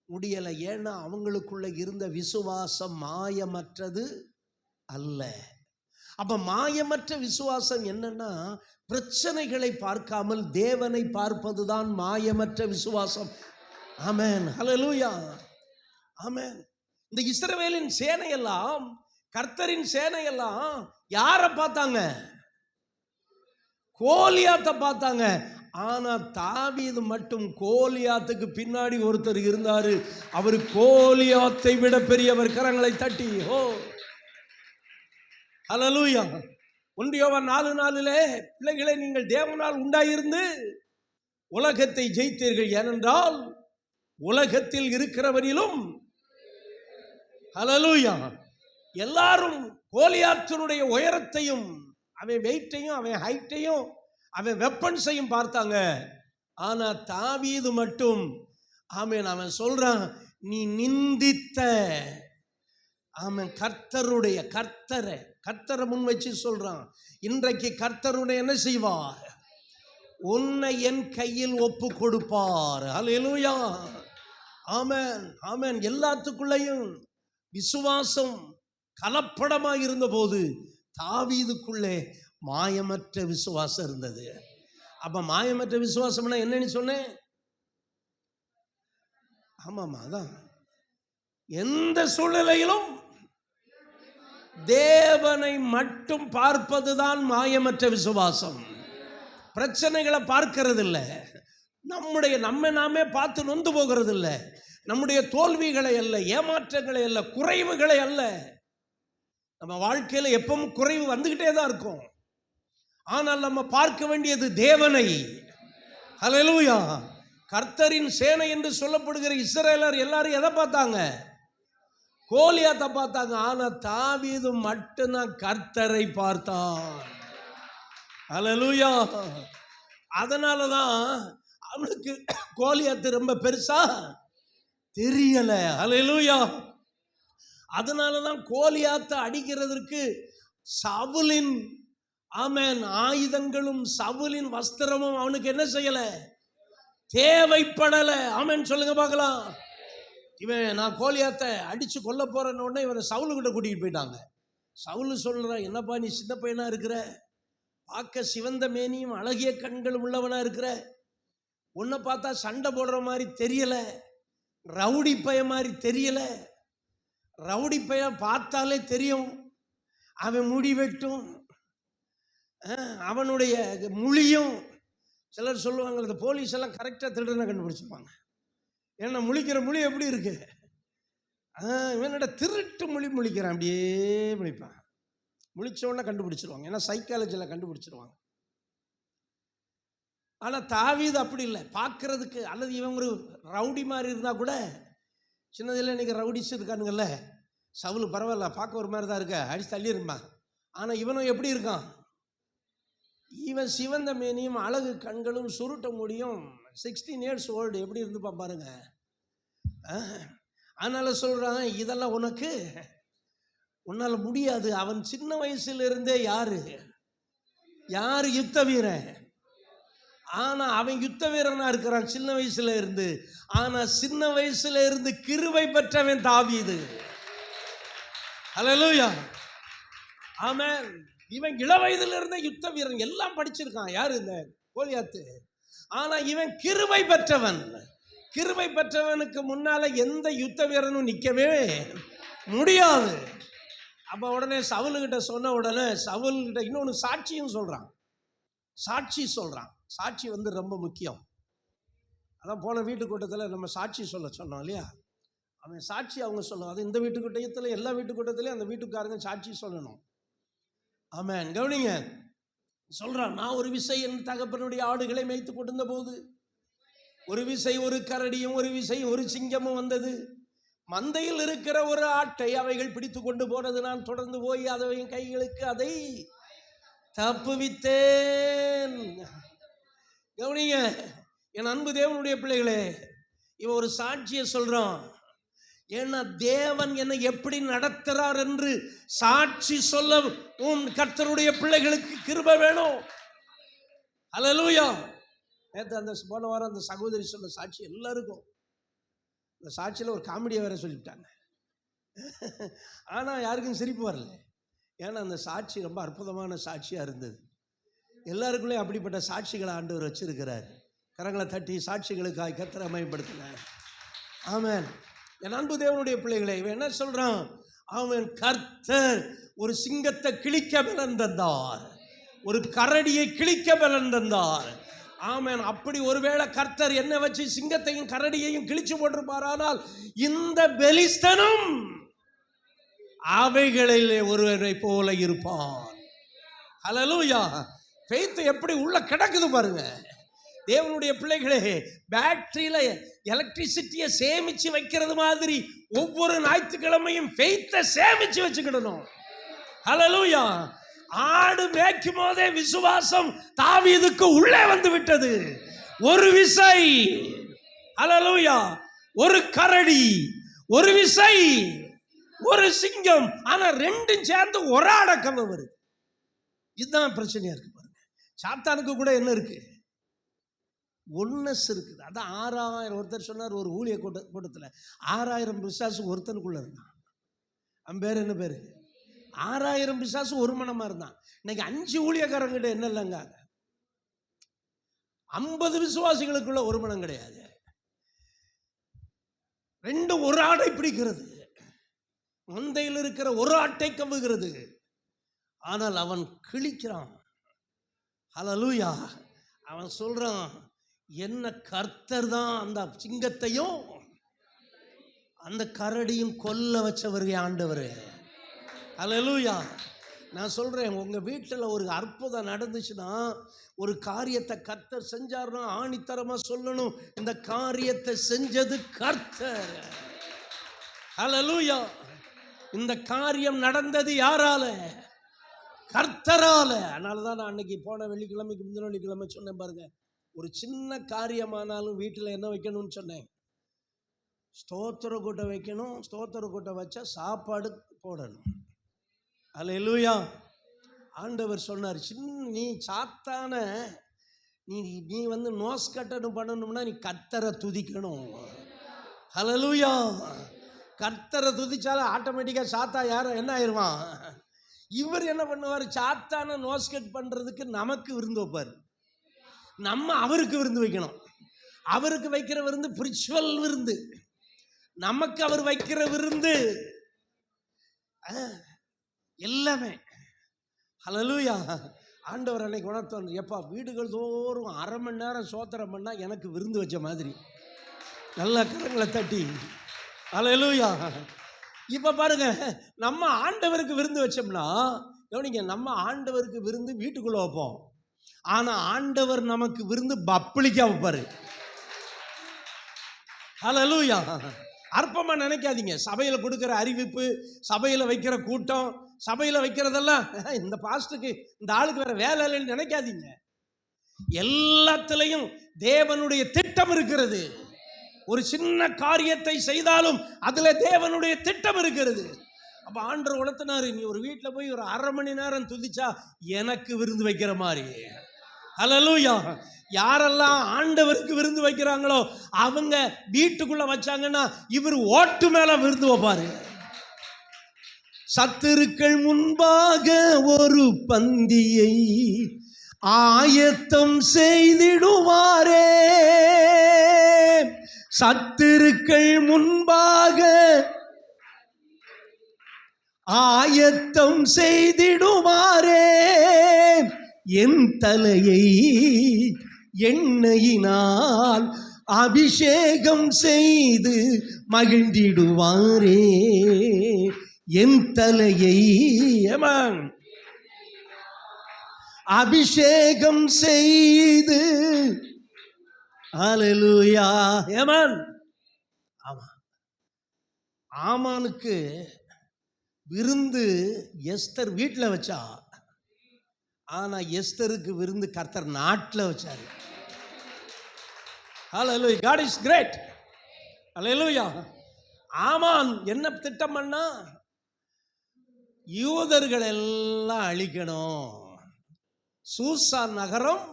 முடியலை. ஏன்னா அவங்களுக்குள்ள இருந்த விசுவாசம் மாயமற்றது அல்ல. அப்ப மாயமற்ற விசுவாசம் என்னன்னா, பிரச்சனைகளை பார்க்காமல் தேவனை பார்ப்பதுதான் மாயமற்ற விசுவாசம். ஆமென், ஹல்லேலூயா, ஆமென். இந்த இஸ்ரவேலின் சேனையெல்லாம், கர்த்தரின் சேனையெல்லாம் யாரை பார்த்தாங்க? கோலியாத்தை பார்த்தாங்க. ஆனா தாவீது மட்டும் கோலியாத்துக்கு பின்னாடி ஒருத்தர் இருந்தாரு. அவர் கோலியாத்தை விட பெரியவர். கரங்களை தட்டி ஓ ஹல்லேலூயா. 1 யோவான் 4:4 பிள்ளைகளை, நீங்கள் தேவனால் உண்டாயிருந்து உலகத்தை ஜெயித்தீர்கள், ஏனென்றால் உலகத்தில் இருக்கிறவரிலும் ஹல்லேலூயா. எல்லாரும் கோலியாத்தினுடைய உயரத்தையும் அவன் வெயிட்டையும் அவன் ஹைட்டையும் அவன் வெப்பன்ஸையும் பார்த்தாங்க. ஆனா தாவீது மட்டும் ஆமென், அவன் சொல்றான், நீ நிந்தித்த ஆமென் கர்த்தருடைய கர்த்தரை முன் வச்சு சொல்றான், இன்றைக்கு கர்த்தருடைய என்ன செய்வார்? உன்னை என் கையில் ஒப்பு கொடுப்பார். ஹல்லேலூயா, ஆமென், ஆமென். எல்லாத்துக்குள்ளேயும் விசுவாசம் கலப்படமாக இருந்த போது தாவீதுக்குள்ளே மாயமற்ற விசுவாசம் இருந்தது. அப்ப மாயமற்ற விசுவாசம்னா என்னன்னு சொன்னேன்? ஆமாமா, அதான் எந்த சூழ்நிலையிலும் தேவனை மட்டும் பார்ப்பதுதான் மாயமற்ற விசுவாசம். பிரச்சனைகளை பார்க்கிறது இல்லை, நம்மை நாமே பார்த்து நொந்து போகிறது இல்லை, நம்முடைய தோல்விகளை அல்ல, ஏமாற்றங்களை அல்ல, குறைவுகளை அல்ல. நம்ம வாழ்க்கையில் எப்பவும் குறைவு வந்துகிட்டே தான் இருக்கும். ஆனால் நம்ம பார்க்க வேண்டியது தேவனை. ஹல்லேலூயா. கர்த்தரின் சேனை என்று சொல்லப்படுகிற இஸ்ரவேலர் எல்லாரும் எதை பார்த்தாங்க? கோலியாத்தை பார்த்தாங்க. ஆனா தாவீது மட்டும்தான் கர்த்தரை பார்த்தான். ஹல்லேலூயா. அதனாலதான் அவனுக்கு கோலியாத்து ரொம்ப பெருசா தெரியல. ஹல்லேலூயா. அதனாலதான் கோலியாத்தை அடிக்கிறதற்கு சவுலின் ஆமென் ஆயுதங்களும் சவுலின் வஸ்திரமும் அவனுக்கு என்ன செய்யல? தேவைப்படல. ஆமென் சொல்லுங்க பார்க்கலாம். இவன் நான் கோலியாத்தை அடிச்சு கொல்ல போறேன்னு உடனே இவனை சவுலுக்கிட்ட கூட்டிகிட்டு போயிட்டாங்க. சவுலு சொல்றான், என்னப்பா நீ சின்ன பையனா இருக்கிற, பார்க்க சிவந்த மேனியும் அழகிய கண்களும் உள்ளவனா இருக்கிற, உன்னை பார்த்தா சண்டை போடுற மாதிரி தெரியல, ரவுடி பைய மாதிரி தெரியல. ரவுடி பைய பார்த்தாலே தெரியும், அவன் முடி வெட்டும், அவனுடைய மொழியும். சிலர் சொல்லுவாங்க, இந்த போலீஸ் எல்லாம் கரெக்டாக திருடனை கண்டுபிடிச்சிருப்பாங்க. ஏன்னா முழிக்கிற மொழி எப்படி இருக்கு? இவனோட திருட்டு மொழி முழிக்கிறான், அப்படியே முழிப்பான். முழிச்சோடனே கண்டுபிடிச்சிருவாங்க, ஏன்னா சைக்காலஜியில் கண்டுபிடிச்சிருவாங்க. ஆனால் தாவீது அப்படி இல்லை, பார்க்கறதுக்கு. அல்லது இவன் ஒரு ரவுடி மாதிரி இருந்தால் கூட, சின்னதில் இன்னைக்கு ரவுடிஸ் இருக்கானுங்கல்ல, சவுலு பரவாயில்ல, பார்க்க ஒரு மாதிரி தான் இருக்க, அடிச்சு தள்ளி இருப்பான். ஆனால் இவனும் எப்படி இருக்கான்? இவன் சிவந்த மேனியும் அழகு கண்களும் சுருட்ட முடியும், 16 years old, எப்படி இருந்துப்பா பாருங்க. அதனால சொல்றான், இதெல்லாம் உன்னால முடியாது. அவன் சின்ன வயசுல இருந்தே யாரு யுத்த வீரன். ஆனா அவன் யுத்த வீரனா இருக்கிறான் சின்ன வயசுல இருந்து. ஆனா சின்ன வயசுல இருந்து கிருபை பெற்றவன் தாவீது. ஹல்லேலூயா, ஆமென். இவன் இள வயதுல இருந்த யுத்த வீரன், எல்லாம் படிச்சிருக்கான். யாரு? இந்த கோலியாத்து. ஆனா இவன் கிருபை பெற்றவன். கிருபை பெற்றவனுக்கு முன்னால எந்த யுத்த வீரனும் நிற்கவே முடியாது. அப்போ உடனே சவுல்கிட்ட சொன்ன உடனே சவுல்கிட்ட இன்னொன்று சாட்சியும் சொல்கிறான். சாட்சி ரொம்ப முக்கியம். அதான் போன வீட்டு கூட்டத்தில் நம்ம சாட்சி சொல்ல சொன்னோம் இல்லையா? அவன் சாட்சி அவங்க சொல்லணும். அது இந்த வீட்டு கூட்டத்தில் எல்லா வீட்டு கூட்டத்திலையும் அந்த வீட்டுக்காரங்க சாட்சி சொல்லணும். ஆமென். கவனிங்க, சொல்கிறான், நான் ஒரு விசை என் தகப்பனுடைய ஆடுகளை மேய்த்து கொண்டிருந்த போது ஒரு விசை ஒரு கரடியும் ஒரு விசை ஒரு சிங்கமும் வந்தது. மந்தையில் இருக்கிற ஒரு ஆட்டை அவைகள் பிடித்து கொண்டு போனது. நான் தொடர்ந்து போய் அவையின் கைகளுக்கு அதை தப்புவித்தேன். கவனிங்க என் அன்பு தேவனுடைய பிள்ளைகளே, இவன் ஒரு சாட்சியை சொல்றான். ஏன்னா தேவன் என்னை எப்படி நடத்துறார் என்று சாட்சி சொல்ல கர்த்தருடைய பிள்ளைகளுக்கு கிருபை வேணும். ஹல்லேலூயா. நேற்று அந்த போன வாரம் அந்த சகோதரி சொன்ன சாட்சி எல்லாருக்கும். இந்த சாட்சியில் ஒரு காமெடியை வேற சொல்லிவிட்டாங்க. ஆனால் யாருக்கும் சிரிப்பு வரல. ஏன்னா அந்த சாட்சி ரொம்ப அற்புதமான சாட்சியாக இருந்தது. எல்லாருக்குள்ளே அப்படிப்பட்ட சாட்சிகளை ஆண்டவர் வச்சிருக்கிறார். கரங்களை தட்டி சாட்சிகளுக்காக கர்த்தரை மகிமைப்படுத்தினார். ஆமென். என் அன்பு தேவனுடைய பிள்ளைகளை, இவன் என்ன சொல்றான்? அவன் கர்த்தர் ஒரு சிங்கத்தை கிழிக்க பலன் தந்தார், ஒரு கரடியை கிழிக்க பலன் தந்தார். ஆமென். அப்படி ஒருவேளை கர்த்தர் என்ன வச்சு சிங்கத்தையும் கரடியையும் கிழிச்சு போட்டிருப்பாரானால் இந்த பெலிஸ்தனும் அவைகளிலே ஒருவரை போல இருப்பான். ஹல்லேலூயா. ஃபெய்த் எப்படி உள்ள கிடக்குது பாருங்க. தேவனுடைய பிள்ளைகளே, பேட்டரியில எலக்ட்ரிசிட்டியை சேமிச்சு வைக்கிறது மாதிரி ஒவ்வொரு ஞாயிற்றுக்கிழமையும் ஃபெய்த்தை சேமிச்சு வச்சுக்கிடணும். ஹல்லேலூயா. ஆடு மேய்க்கும் போதே விசுவாசம் தாவீதுக்கு உள்ளே வந்து விட்டது. ஒரு விசை, ஹல்லேலூயா, ஒரு கரடி, ஒரு விசை, ஒரு சிங்கம். ஆனா ரெண்டும் சேர்ந்து ஒரு அடக்கம் வருது. இதுதான் பிரச்சனையா இருக்கு பாருங்க. சாத்தானுக்கு கூட என்ன இருக்கு? ஒன்னஸ் இருக்குது. அதான் 6000. ஒருத்தர் சொன்னார் ஒரு ஊழிய கூட்டத்தில் 6000 பிசாசு ஒருத்தனுக்குள்ள இருந்தான். அவன் பேர் என்ன பேரு? 6000 பிசாசு ஒரு மனமா இருந்தான். இன்னைக்கு 5 ஊழியக்காரங்கிட்ட என்ன இல்லைங்க, 50 விசுவாசிகளுக்குள்ள ஒரு மனம் கிடையாது. ரெண்டும் ஒரு ஆடை பிடிக்கிறது, மந்தையில் இருக்கிற ஒரு ஆட்டை கவுகிறது. ஆனால் அவன் கிழிக்கிறான். ஹல்லேலூயா. அவன் சொல்றான், என்ன கர்த்தர் தான் அந்த சிங்கத்தையும் அந்த கரடியும் கொல்ல வச்சவர் ஆண்டவர். ஹல்லேலூயா. நான் சொல்றேன், உங்க வீட்டில் ஒரு அற்புதம் நடந்துச்சுன்னா, ஒரு காரியத்தை கர்த்தர் செஞ்சார்னா ஆணித்தரமா சொல்லணும், இந்த காரியத்தை செஞ்சது கர்த்தர். ஹல்லேலூயா. இந்த காரியம் நடந்தது யாரால? கர்த்தரால. அதனாலதான் நான் அன்னைக்கு போன வெள்ளிக்கிழமைக்கு முந்தின வெள்ளிக்கிழமை சொன்னேன் பாருங்க, ஒரு சின்ன காரியமானாலும் வீட்டில் என்ன வைக்கணும்னு சொன்னேன்? ஸ்தோத்திர கூட்டை வைக்கணும். ஸ்தோத்திர கூட்டை வச்சா சாப்பாடு போடணும். ஹல்லேலூயா. ஆண்டவர் சொன்னார், நீ சாத்தான நீ நோஸ் கட்டணும் பண்ணணும்னா நீ கர்த்தரை துதிக்கணும். ஹல்லேலூயா. கர்த்தரை துதிச்சாலும் ஆட்டோமேட்டிக்காக சாத்தா யாரும் என்ன ஆயிடுவான்? இவர் என்ன பண்ணுவார்? சாத்தான நோஸ் கட் பண்ணுறதுக்கு நமக்கு விருந்து வைப்பார். நம்ம அவருக்கு விருந்து வைக்கணும். அவருக்கு வைக்கிற விருந்து ஸ்பிரிச்சுவல் விருந்து, நமக்கு அவர் வைக்கிற விருந்து எல்லாமே. ஹல்லேலூயா. ஆண்டவர் அன்னைக்கு உணர்த்தோம், எப்பா வீடுகள் தோறும் 1/2 மணி நேரம் சோத்திரம் பண்ணா எனக்கு விருந்து வச்ச மாதிரி. நல்ல கரங்களை தட்டி ஹல்லேலூயா. இப்போ பாருங்க, நம்ம ஆண்டவருக்கு விருந்து வச்சோம்னா, கவனிங்க, நம்ம ஆண்டவருக்கு விருந்து வீட்டுக்குள்ள வைப்போம். ஆனா ஆண்டவர் நமக்கு விருந்து பப்ளிக்கா வைப்பாரு. ஹல்லேலூயா. அற்பமா நினைக்காதீங்க. சபையில கொடுக்கிற அறிவிப்பு, சபையில வைக்கிற கூட்டம், சபையில வைக்கிறதெல்லாம் இந்த பாஸ்டருக்கு இந்த ஆளுக்கு வேற வேலை இல்லைன்னு நினைக்காதீங்க. எல்லாத்திலையும் தேவனுடைய திட்டம் இருக்கிறது. ஒரு சின்ன காரியத்தை செய்தாலும் அதுல தேவனுடைய திட்டம் இருக்கிறது. அப்ப ஆண்டவர் உணர்த்தினாரு, நீ ஒரு வீட்டில் போய் ஒரு 1/2 மணி நேரம் துதிச்சா எனக்கு விருந்து வைக்கிற மாதிரி. ஹல்லேலூயா. யாரெல்லாம் ஆண்டவருக்கு விருந்து வைக்கிறாங்களோ அவங்க வீட்டுக்குள்ள வச்சாங்கன்னா இவர் ஓட்டு மேல விருந்து வைப்பாரு. சத்துருக்கள் முன்பாக ஒரு பந்தியை ஆயத்தம் செய்திடுவாரே சத்துருக்கள் முன்பாக, ஆயத்தம் செய்திடுவாரே என் தலையை எண்ணெயினால் அபிஷேகம் செய்து மகிழ்ந்திடுவாரே என் தலையை அபிஷேகம் செய்து. ஹல்லேலூயா. ஆமென். ஆமா, ஆமானுக்கு விருந்து எஸ்தர் வீட்டில் வச்சா, ஆனா எஸ்தருக்கு விருந்து கர்த்தர் நாட்டில் வச்சாரு. ஹல்லேலூயா. God is great. ஹல்லேலூயா. ஆமான் என்ன திட்டம் பண்ணா, யூதர்கள் எல்லாம் அழிக்கணும், சூசான் நகரம்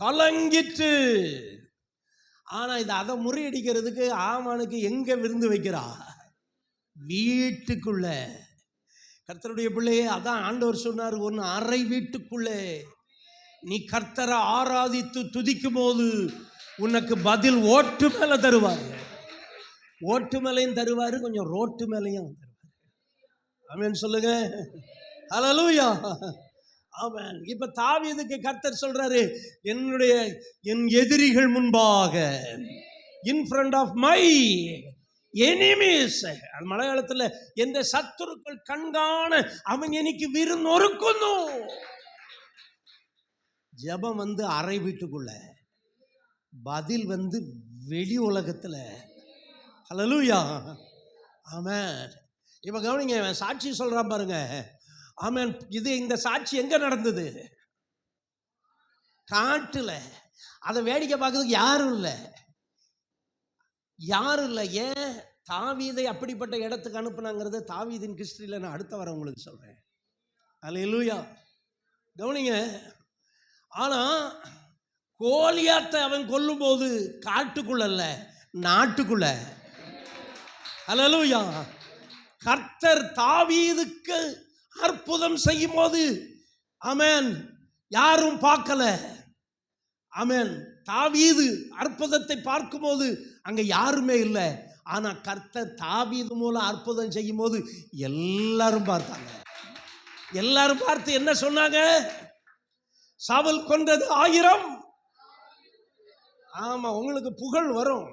கலங்கிட்டு. ஆனா இது அதை முறியடிக்கிறதுக்கு ஆமானுக்கு எங்க விருந்து வைக்கிறா? வீட்டுக்குள்ள. கர்த்தருடைய பிள்ளையே, அதான் ஆண்டவர் சொன்னார், ஒன்று அறை வீட்டுக்குள்ளே நீ கர்த்தரை ஆராதித்து துதிக்கும் போது உனக்கு பதில் ஓட்டு மேல தருவார். ஓட்டு மேலையும் தருவார், கொஞ்சம் ரோட்டு மேலையும் தருவார். ஆமென் சொல்லுங்க. ஹல்லேலூயா. ஆமென். இப்ப தாவீதுக்கு கர்த்தர் சொல்றாரு, என் எதிரிகள் முன்பாக, in front of my enemies. அது மலையாளத்தில் எந்த சத்துருக்கள் கண்காண அவன் எனக்கு விருந்து ஒருக்குன்னு. ஜெபம் அறை வீட்டுக்குள்ள, பதில் வெளி உலகத்துல. ஹல்லேலூயா. ஆமென். இப்ப கவனிங்க, சாட்சி சொல்றான் பாருங்க. ஆமென். இந்த சாட்சி எங்க நடந்தது? காட்டுல. அதை வேடிக்கை பார்க்கறதுக்கு யாரும் இல்லை, யாரும் இல்லை. ஏன் தாவீதை அப்படிப்பட்ட இடத்துக்கு அனுப்புனாங்கிறது தாவீதின் ஹிஸ்டரியில் நான் அடுத்த வாரம் உங்களுக்கு சொல்றேன். ஹல்லேலூயா. கவனிங்க. ஆனா கோலியாத்தை அவன் கொல்லும் போது காட்டுக்குள்ள அல்ல, நாட்டுக்குள்ள. ஹல்லேலூயா. கர்த்தர் தாவீதுக்கு அற்புதம் செய்யும் போது, ஆமென், யாரும் பார்க்கல. ஆமென். தாவீது அற்புதத்தை பார்க்கும் போது அங்க யாருமே இல்லை. ஆனா கர்த்தர் தாவீது மூலம் அற்புதம் செய்யும் போது எல்லாரும் பார்த்தாங்க. எல்லாரும் பார்த்து என்ன சொன்னாங்க? சவுல் கொன்றது 1000. ஆமா, உங்களுக்கு புகழ் வரும்,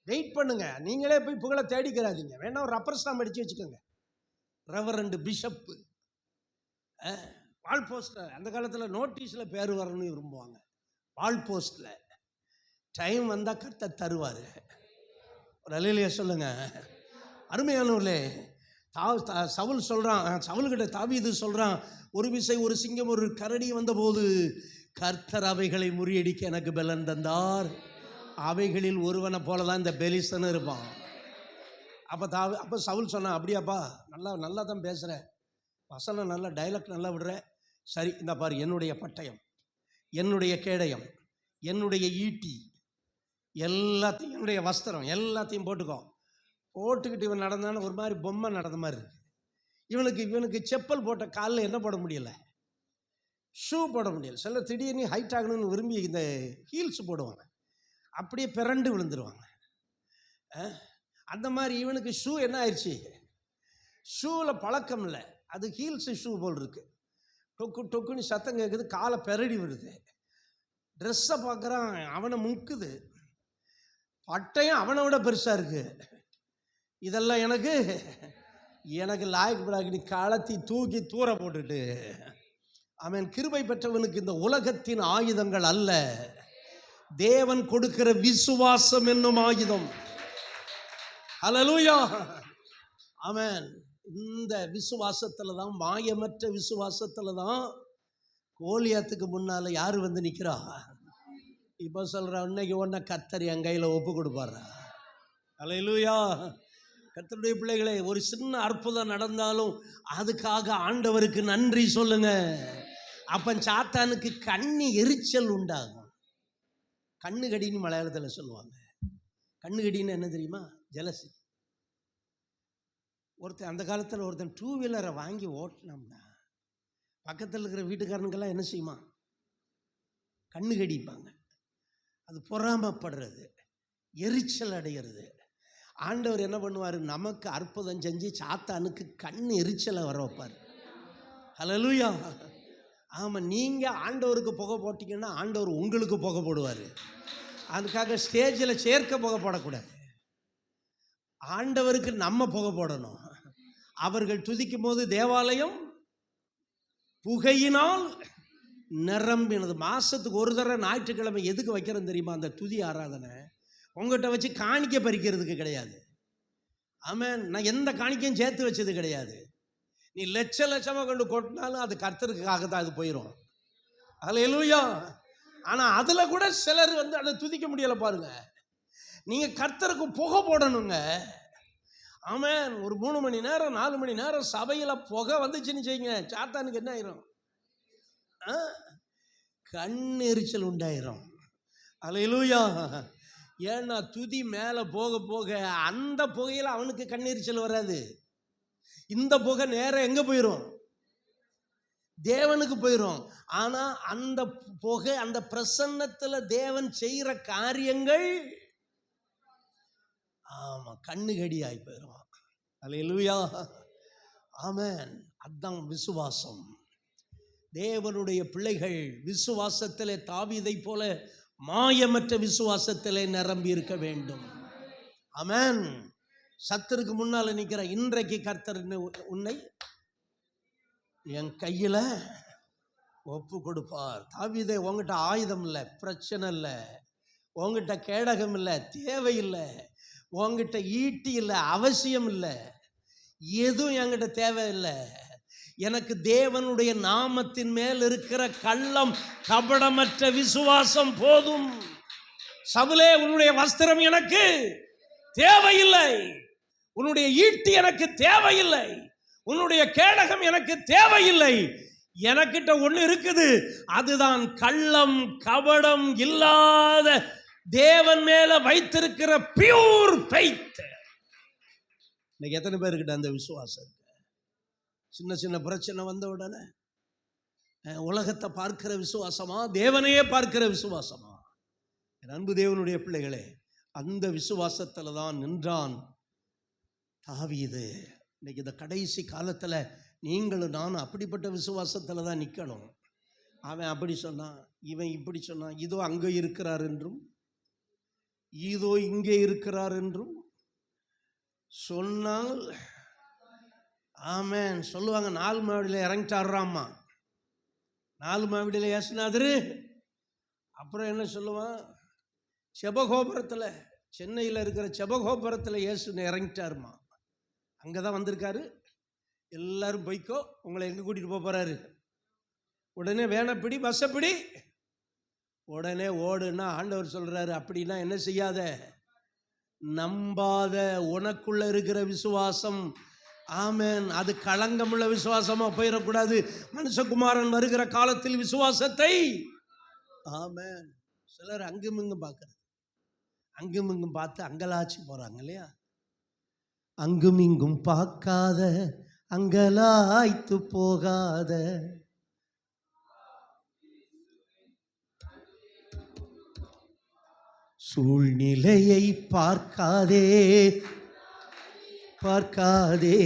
வெயிட் பண்ணுங்க. நீங்களே போய் புகழை தேடிக்கிறாதீங்க. வேணா ஒரு ரப்பர் ஸ்டாம்ப் அடிச்சு வச்சுக்கோங்க. Reverend bishop wall poster. அந்த காலத்தில் நோட்டீஸில் பேர் வரணும்னு விரும்புவாங்க. வால் போஸ்டில் டைம் வந்தால் கர்த்தர் தருவார். ஒரு அல்லேலூயா சொல்லுங்க. அருமையானவர்களே, சவுல் சொல்கிறான், சவுல்கிட்ட தாவீது சொல்கிறான், ஒரு விசை ஒரு சிங்கம் ஒரு கரடி வந்தபோது கர்த்தர் அவைகளை முறியடிக்க எனக்கு பலன் தந்தார். அவைகளில் ஒருவனை போல தான் இந்த பெலிஸ்தன் இருப்பான். அப்போ சவுல் சொன்னான், அப்படியாப்பா, நல்லா தான் பேசுகிற, வசனம் நல்லா, டைலாக் நல்லா விடுற, சரி இந்த பாரு, என்னுடைய பட்டயம், என்னுடைய கேடயம், என்னுடைய ஈட்டி எல்லாத்தையும், என்னுடைய வஸ்திரம் எல்லாத்தையும் போட்டுக்கிட்டு இவன் நடந்தான்னு ஒரு மாதிரி பொம்மை நடந்த மாதிரி இருக்கு. இவனுக்கு செப்பல் போட்ட காலில் என்ன போட முடியல, ஷூ போட முடியல. சில திடீர்னு ஹைட் ஆகணும்னு விரும்பி இந்த ஹீல்ஸ் போடுவாங்க, அப்படியே பிறண்டு விழுந்துருவாங்க. அந்த மாதிரி இவனுக்கு ஷூ என்ன ஆயிடுச்சு, ஷூவில் பழக்கம் இல்லை, அது ஹீல்ஸு ஷூ போல் இருக்கு. டொக்குன்னு சத்தம் கேட்குது, காலை பெரடி விடுது. ட்ரெஸ்ஸை பார்க்குறான், அவனை முக்குது, பட்டையும் அவனை விட பெருசாக இருக்கு. இதெல்லாம் எனக்கு லாய்க்கு நீ கலத்தி தூக்கி தூர போட்டுட்டு. அவன் கிருபை பெற்றவனுக்கு இந்த உலகத்தின் ஆயுதங்கள் அல்ல, தேவன் கொடுக்கிற விசுவாசம் என்னும் ஆயுதம். ஹல்லேலூயா. ஆமென். இந்த விசுவாசத்துல தான், மாயமற்ற விசுவாசத்துல தான் கோலியாத்துக்கு முன்னால யாரு நிக்கிறா? இப்ப சொல்ற, இன்னைக்கு ஒன்ன கர்த்தர் என் கையில ஒப்பு கொடுப்பாரா? ஹல்லேலூயா. கர்த்தருடைய பிள்ளைகளே, ஒரு சின்ன அற்புதம் நடந்தாலும் அதுக்காக ஆண்டவருக்கு நன்றி சொல்லுங்க. அப்ப சாத்தானுக்கு கண்ணு எரிச்சல் உண்டாகும். கண்ணுகடின்னு மலையாளத்தில் சொல்லுவாங்க. கண்ணுகடின்னு என்ன தெரியுமா? ஜெலசி. அந்த காலத்தில் ஒருத்தன் 2 வீலரை வாங்கி ஓட்டினோம்னா பக்கத்தில் இருக்கிற வீட்டுக்காரனுக்கெல்லாம் என்ன செய்யுமா? கண்ணு கடிப்பாங்க. அது பொறாமப்படுறது, எரிச்சல் அடைகிறது. ஆண்டவர் என்ன பண்ணுவார்? நமக்கு அற்புதம் செஞ்சு சாத்தானுக்கு கண் எரிச்சலை வர வைப்பார். ஹல்லேலூயா. ஆமாம், நீங்கள் ஆண்டவருக்கு புகை போட்டிங்கன்னா ஆண்டவர் உங்களுக்கு புகை போடுவார். அதுக்காக ஸ்டேஜில் சேர்க்க புகை போடக்கூடாது. ஆண்டவருக்கு நம்ம புகை போடணும். அவர்கள் துதிக்கும் போது தேவாலயம் புகையினால் நிரம்பினது. மாதத்துக்கு ஒரு தடவை ஞாயிற்றுக்கிழமை எதுக்கு வைக்கிறேன்னு தெரியுமா? அந்த துதி ஆராதனை உங்கள்கிட்ட வச்சு காணிக்க பறிக்கிறதுக்கு கிடையாது. ஆமென். நான் எந்த காணிக்கையும் சேர்த்து வச்சது கிடையாது. நீ லட்ச லட்சமாக கொண்டு கொட்டினாலும் அது கர்த்தருக்காக தான் அது போயிடும். ஹல்லேலூயா. ஆனால் அதில் கூட சிலர் அதை துதிக்க முடியலை பாருங்க. நீங்கள் கர்த்தருக்கு புகை போடணுங்க. ஆமென். ஒரு 3 மணி நேரம் 4 மணி நேரம் சபையில் புகை வந்துச்சுன்னு செய்யுங்க, சாத்தானுக்கு என்ன ஆயிரும்? கண் எரிச்சல் உண்டாயிரும். ஹல்லேலூயா. ஏன்னா துதி மேலே போக போக அந்த புகையில் அவனுக்கு கண்ணெரிச்சல் வராது. இந்த புகை நேரம் எங்கே போயிடும்? தேவனுக்கு போயிடும். ஆனால் அந்த புகை, அந்த பிரசன்னத்தில் தேவன் செய்கிற காரியங்கள் ஆமாம் கண்ணுகடியாய் போயிடும். ஹல்லேலூயா. ஆமென். அதான் விசுவாசம். தேவனுடைய பிள்ளைகள் விசுவாசத்திலே தாவீதை போல மாயமற்ற விசுவாசத்திலே நிரம்பி இருக்க வேண்டும். ஆமென். சத்துருக்கு முன்னால் நிற்கிற இன்றைக்கு கர்த்தர் உன்னை என் கையில் ஒப்பு கொடுப்பார். தாவீதே, உங்ககிட்ட ஆயுதம் இல்லை, பிரச்சனை இல்லை, உங்ககிட்ட கேடகம் இல்லை, தேவையில்லை, உங்ககிட்ட ஈட்டி இல்லை, அவசியம் இல்லை, எதுவும் என்கிட்ட தேவையில்லை. எனக்கு தேவனுடைய நாமத்தின் மேல் இருக்கிற கள்ளம் கபடமற்ற விசுவாசம் போதும். சவுலே, உன்னுடைய வஸ்திரம் எனக்கு தேவையில்லை, உன்னுடைய ஈட்டி எனக்கு தேவையில்லை, உன்னுடைய கேடகம் எனக்கு தேவையில்லை. எனக்கிட்ட ஒன்று இருக்குது, அதுதான் கள்ளம் கபடம் இல்லாத தேவன் மேல வைத்திருக்கிற பியூர் ஃபெய்த். இன்னைக்கு எத்தனை பேருக்கிட்ட அந்த விசுவாசம் இருக்கு? சின்ன சின்ன பிரச்சனை வந்த உடனே உலகத்தை பார்க்கிற விசுவாசமா, தேவனையே பார்க்கிற விசுவாசமா? என் அன்பு தேவனுடைய பிள்ளைகளே, அந்த விசுவாசத்தில் தான் நின்றான் தாவீது. இன்னைக்கு இந்த கடைசி காலத்தில் நீங்களும் நானும் அப்படிப்பட்ட விசுவாசத்தில் தான் நிற்கணும். அவன் அப்படி சொன்னான், இவன் இப்படி சொன்னான், இதோ அங்கே இருக்கிறார் என்றும் இதோ இங்கே இருக்கிறார் என்றும் சொன்னால் ஆமென் சொல்லுவாங்க. 4 மாடியில் இறங்கிட்டாடுறாம்மா, 4 மாடியில் ஏசுனாதரு. அப்புறம் என்ன சொல்லுவான்? செபகோபுரத்தில், சென்னையில் இருக்கிற செபகோபுரத்தில் இயேசு இறங்கிட்டாருமா. அங்கே தான் வந்திருக்காரு. எல்லாரும் போய்க்கோ, உங்களை எங்கே கூட்டிகிட்டு போகிறாரு? உடனே வேணப்பிடி பஸ்ஸப்பிடி உடனே ஓடுன்னா ஆண்டவர் சொல்கிறாரு, அப்படின்னா என்ன செய்யாத, நம்பாத, உனக்குள்ள இருக்கிற விசுவாசம் ஆமென் அது களங்கமுள்ள விசுவாசமாக போயிடக்கூடாது. மனுஷகுமாரன் வருகிற காலத்தில் விசுவாசத்தை ஆமென். சிலர் அங்கும் இங்கும் பார்க்கறது, அங்கும் இங்கும் பார்த்து அங்கலாச்சு போகிறாங்க இல்லையா? அங்கும் இங்கும் பார்க்காத, அங்கலாய்த்து போகாத, சூழ்நிலையை பார்க்காதே பார்க்காதே,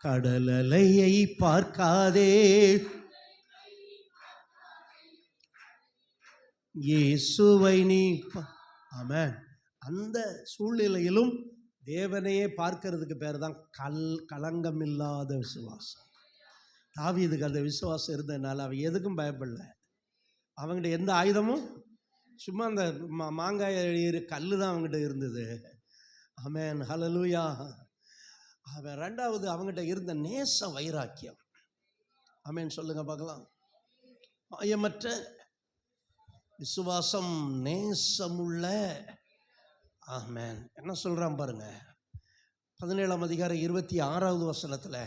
கடலையை பார்க்காதே, இயேசுவை நீ ஆமென். அந்த சூழ்நிலையிலும் தேவனையே பார்க்கிறதுக்கு பேர் தான் களங்கம் இல்லாத விசுவாசம். தாவீதுக்கு அந்த விசுவாசம் இருந்ததுனால அவன் எதுக்கும் பயப்படல. அவங்ககிட்ட எந்த ஆயுதமும், சும்மா அந்த மாங்காய் கல்லு தான் அவங்ககிட்ட இருந்தது. ஆமென். ஹல்லேலூயா. அவன் 2வது அவங்ககிட்ட இருந்த நேச வைராக்கியம். ஆமென் சொல்லுங்க பார்க்கலாம். மாயமற்ற விசுவாசம், நேசமுள்ள. ஆமென். என்ன சொல்றான் பாருங்க, 17ஆம் அதிகாரம் 26வது வசனத்தில்,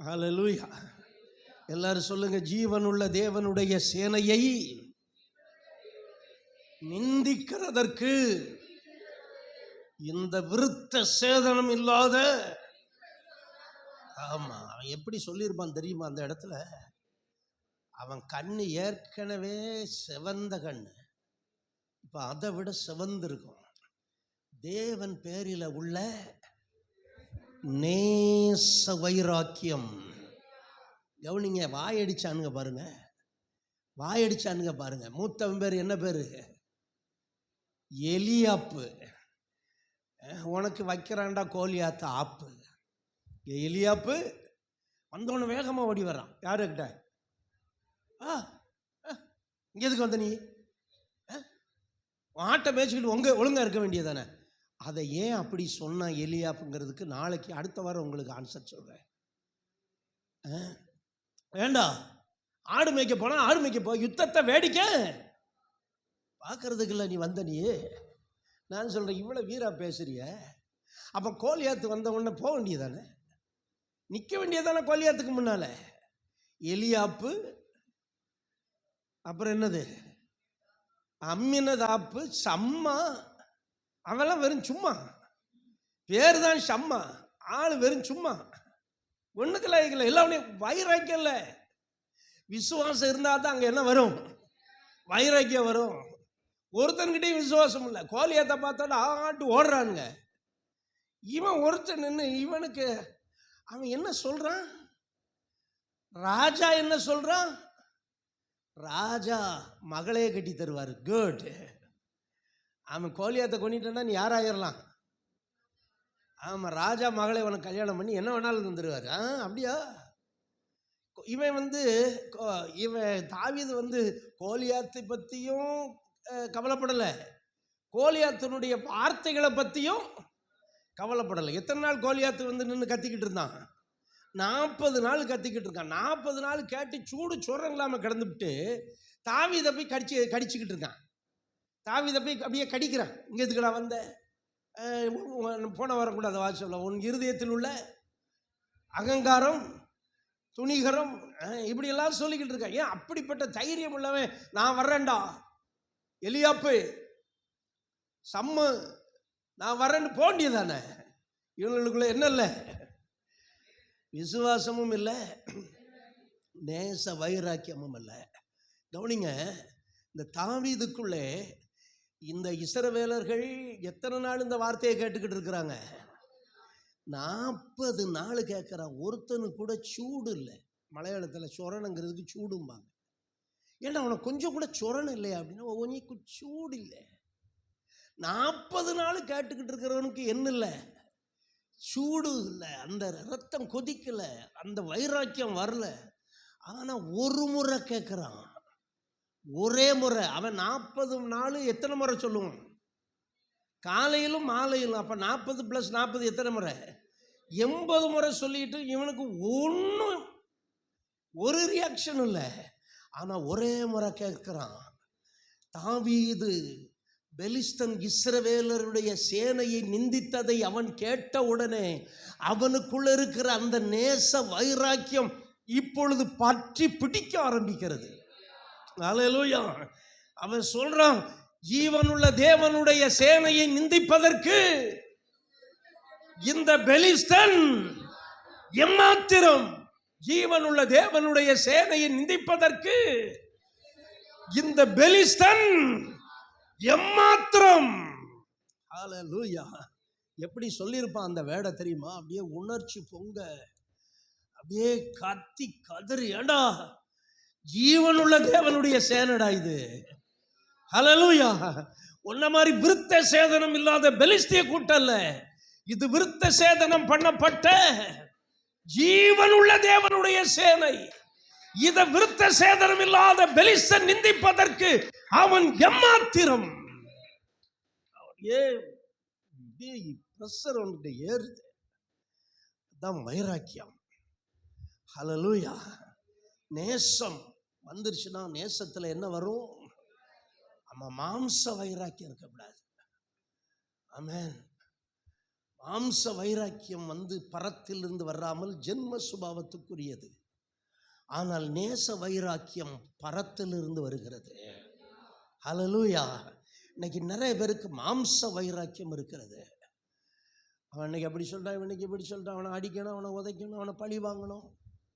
ஹல்லேலூயா. எல்லாரும் சொல்லுங்க, ஜீவனுள்ள தேவனுடைய சேனையை நிந்திக்கிறதற்கு இந்த விருத்த சேதனம் இல்லாத. ஆமா, அவன் எப்படி சொல்லியிருப்பான் தெரியுமா? அந்த இடத்துல அவன் கண்ணு ஏற்கனவே செவந்த கண்ணு, இப்ப அதை விட செவந்திருக்கும். தேவன் பேரில உள்ள நேச வைராக்கியம். கவனிங்க, வாயடிச்சானுங்க பாருங்க, வாயடிச்சானுங்க பாருங்க. மூத்தவன் பேர் என்ன பேரு? எலியாப்பு. உனக்கு வைக்கிறான்டா கோலியாத்து ஆப்பு. எலியாப்பு வந்தவன வேகமா ஓடி வர்றான். யாருக்கிட்ட? இங்க எதுக்கு வந்த நீ? ஆட்டை மேய்ச்சிக்கிட்டு ஒழுங்கா இருக்க வேண்டியதானே. அதை ஏன் அப்படி சொன்னா எலியாப்புங்கிறதுக்கு நாளைக்கு அடுத்த வாரம் உங்களுக்கு ஆன்சர் சொல்றேன். வேண்டாம், ஆடு மேய்க்க போனா ஆடு மேய்க்க போ, யுத்தத்தை வேடிக்கை பார்க்கறதுக்கு இல்லை நீ வந்த. நீ நான் சொல்றேன், இவ்வளவு வீரா பேசுறிய, அப்ப கோலியாத்து வந்த உடனே போக வேண்டியதானே, நிற்க வேண்டியதானே கோலியாத்துக்கு முன்னால. எலியாப்பு, அப்புறம் என்னது, அம்மினதாப்பு, சம்மா. அவெல்லாம் வெறும் சும்மா பேர் தான் சம்மா, ஆள் வெறும் சும்மா, ஒண்ணுக்கெல்லாம் இல்லை. எல்லாம் வைராக்கியம் இல்லை. விசுவாசம் இருந்தா தான் அங்க என்ன வரும்? வைராக்கியம் வரும். ஒருத்தன்கிட்டையும் விசுவாசம் இல்லை. கோலியாத்தை பார்த்தோன்னா ஆட்டு ஓடுறானுங்க. இவன் ஒருத்தன் நின்று இவனுக்கு அவன் என்ன சொல்றான்? ராஜா என்ன சொல்றான்? ராஜா மகளே கட்டி தருவார். குட். அவன் கோலியாத்தை கொண்டுட்டான்னா நீ யாராயிரலாம்? ஆமா, ராஜா மகளை உனக்கு கல்யாணம் பண்ணி என்ன வேணாலும் தந்துடுவார். அப்படியா? இவன் இவன் தாவீது கோலியாத்தை பற்றியும் கவலைப்படலை, கோலியாத்தினுடைய வார்த்தைகளை பற்றியும் கவலைப்படலை. எத்தனை நாள் கோலியாத்து நின்று கத்திக்கிட்டு இருந்தான்? 40 நாள் கத்திக்கிட்டு இருக்கான். 40 நாள் கேட்டு சூடு சொல்றங்க இல்லாமல் கிடந்துவிட்டு தாவீதை போய் கடிச்சுக்கிட்டு இருக்கான். தாவீதை போய் அப்படியே கடிக்கிறான். இங்கே எதுக்குடா வந்த? போன வரக்கூடாது வாட்ஸ்அப்ல. உன் இருதயத்தில் உள்ள அகங்காரம், துணிகரம், இப்படியெல்லாம் சொல்லிக்கிட்டு இருக்கான். ஏன் அப்படிப்பட்ட தைரியம் உள்ளவன் நான் வர்றேன்டா, எலியாப்பு, சம்மு, நான் வர்றேன்னு போண்டியதானே. இவங்களுக்குள்ள என்ன இல்லை? விசுவாசமும் இல்லை, நேச வைராக்கியமும் இல்லை. கவனிங்க, இந்த தாவீதுக்குள்ளே இந்த இஸ்ரவேலர்கள் எத்தனை நாள் இந்த வார்த்தையை கேட்டுக்கிட்டு இருக்கிறாங்க? 40 நாள் கேட்குறான். ஒருத்தனு கூட சூடு இல்லை. மலையாளத்தில் சொரணங்கிறதுக்கு சூடும்பாங்க. ஏன்னா அவனை கொஞ்சம் கூட சொரணம் இல்லையா அப்படின்னா உனக்கு சூடு இல்லை. 40 நாள் கேட்டுக்கிட்டு இருக்கிறவனுக்கு என்ன இல்லை? சூடு இல்லை, அந்த ரத்தம் கொதிக்கல, அந்த வைராக்கியம் வரல. ஆனால் ஒரு முறை கேட்குறான், ஒரே முறை. அவன் 40 நாள் எத்தனை முறை சொல்லுவான்? காலையிலும் மாலையிலும். அப்போ 40 + 40 எத்தனை முறை? 80 முறை சொல்லிட்டு இவனுக்கு ஒன்றும் ஒரு ரியாக்ஷன் இல்லை. ஆனால் ஒரே முறை கேட்குறான். தாவீது பெலிஸ்தன் இஸ்ரவேலருடைய சேனையை நிந்தித்ததை அவன் கேட்ட உடனே அவனுக்குள்ள இருக்கிற அந்த நேச வைராக்கியம் இப்பொழுது பற்றி பிடிக்க ஆரம்பிக்கிறது. அல்லேலூயா. அவன் சொல்றான், ஜீவனுள்ள தேவனுடைய சேனையை நிந்திப்பதற்கு இந்த பெலிஸ்தன் எம்மாத்திரம். ஜீவனுள்ள தேவனுடைய சேனையை நிந்திப்பதற்கு இந்த பெலிஸ்தன் எம்மாத்திரம். அல்லேலூயா. எப்படி சொல்லியிருப்பான் அந்த வேடை தெரியுமா? அப்படியே உணர்ச்சி பொங்க, அப்படியே கத்தி கதறி, ஏண்டா ஜீவனுள்ள தேவனுடைய சேனடா இது. அல்லேலூயா. உன்ன மாதிரி விருத்த சேதனம் இல்லாத பெலிஸ்திய கூட்டம் இல்ல இது, விருத்த சேதனம் பண்ணப்பட்ட ஜீவனுள்ள தேவனுடைய சேனை. இத விருத்த சேதனம் இல்லாத பெலிஸ்தன் நிந்திப்பதற்கு அவன் எம்மாத்திரம். ஏறுது. அதான் வைராக்கியம். ஹல்லேலூயா. நேசம் வந்துருச்சுன்னா நேசத்துல என்ன வரும்? நம்ம மாம்ச வைராக்கியம் இருக்கக்கூடாது. ஆமென். மாம்ச வைராக்கியம் பரத்திலிருந்து வராமல் ஜென்ம சுபாவத்துக்குரியது. ஆனால் நேச வைராக்கியம் பரத்திலிருந்து வருகிறது. ஹல்லேலூயா. இன்னைக்கு நிறைய பேருக்கு மாம்ச வைராக்கியம் இருக்கிறது. அவன் இன்னைக்கு அப்படி சொல்லிட்டான், இவனுக்கு இப்படி சொல்லிட்டான், அவனை அடிக்கணும், அவனை உதைக்கணும், அவனை பழி வாங்கணும்.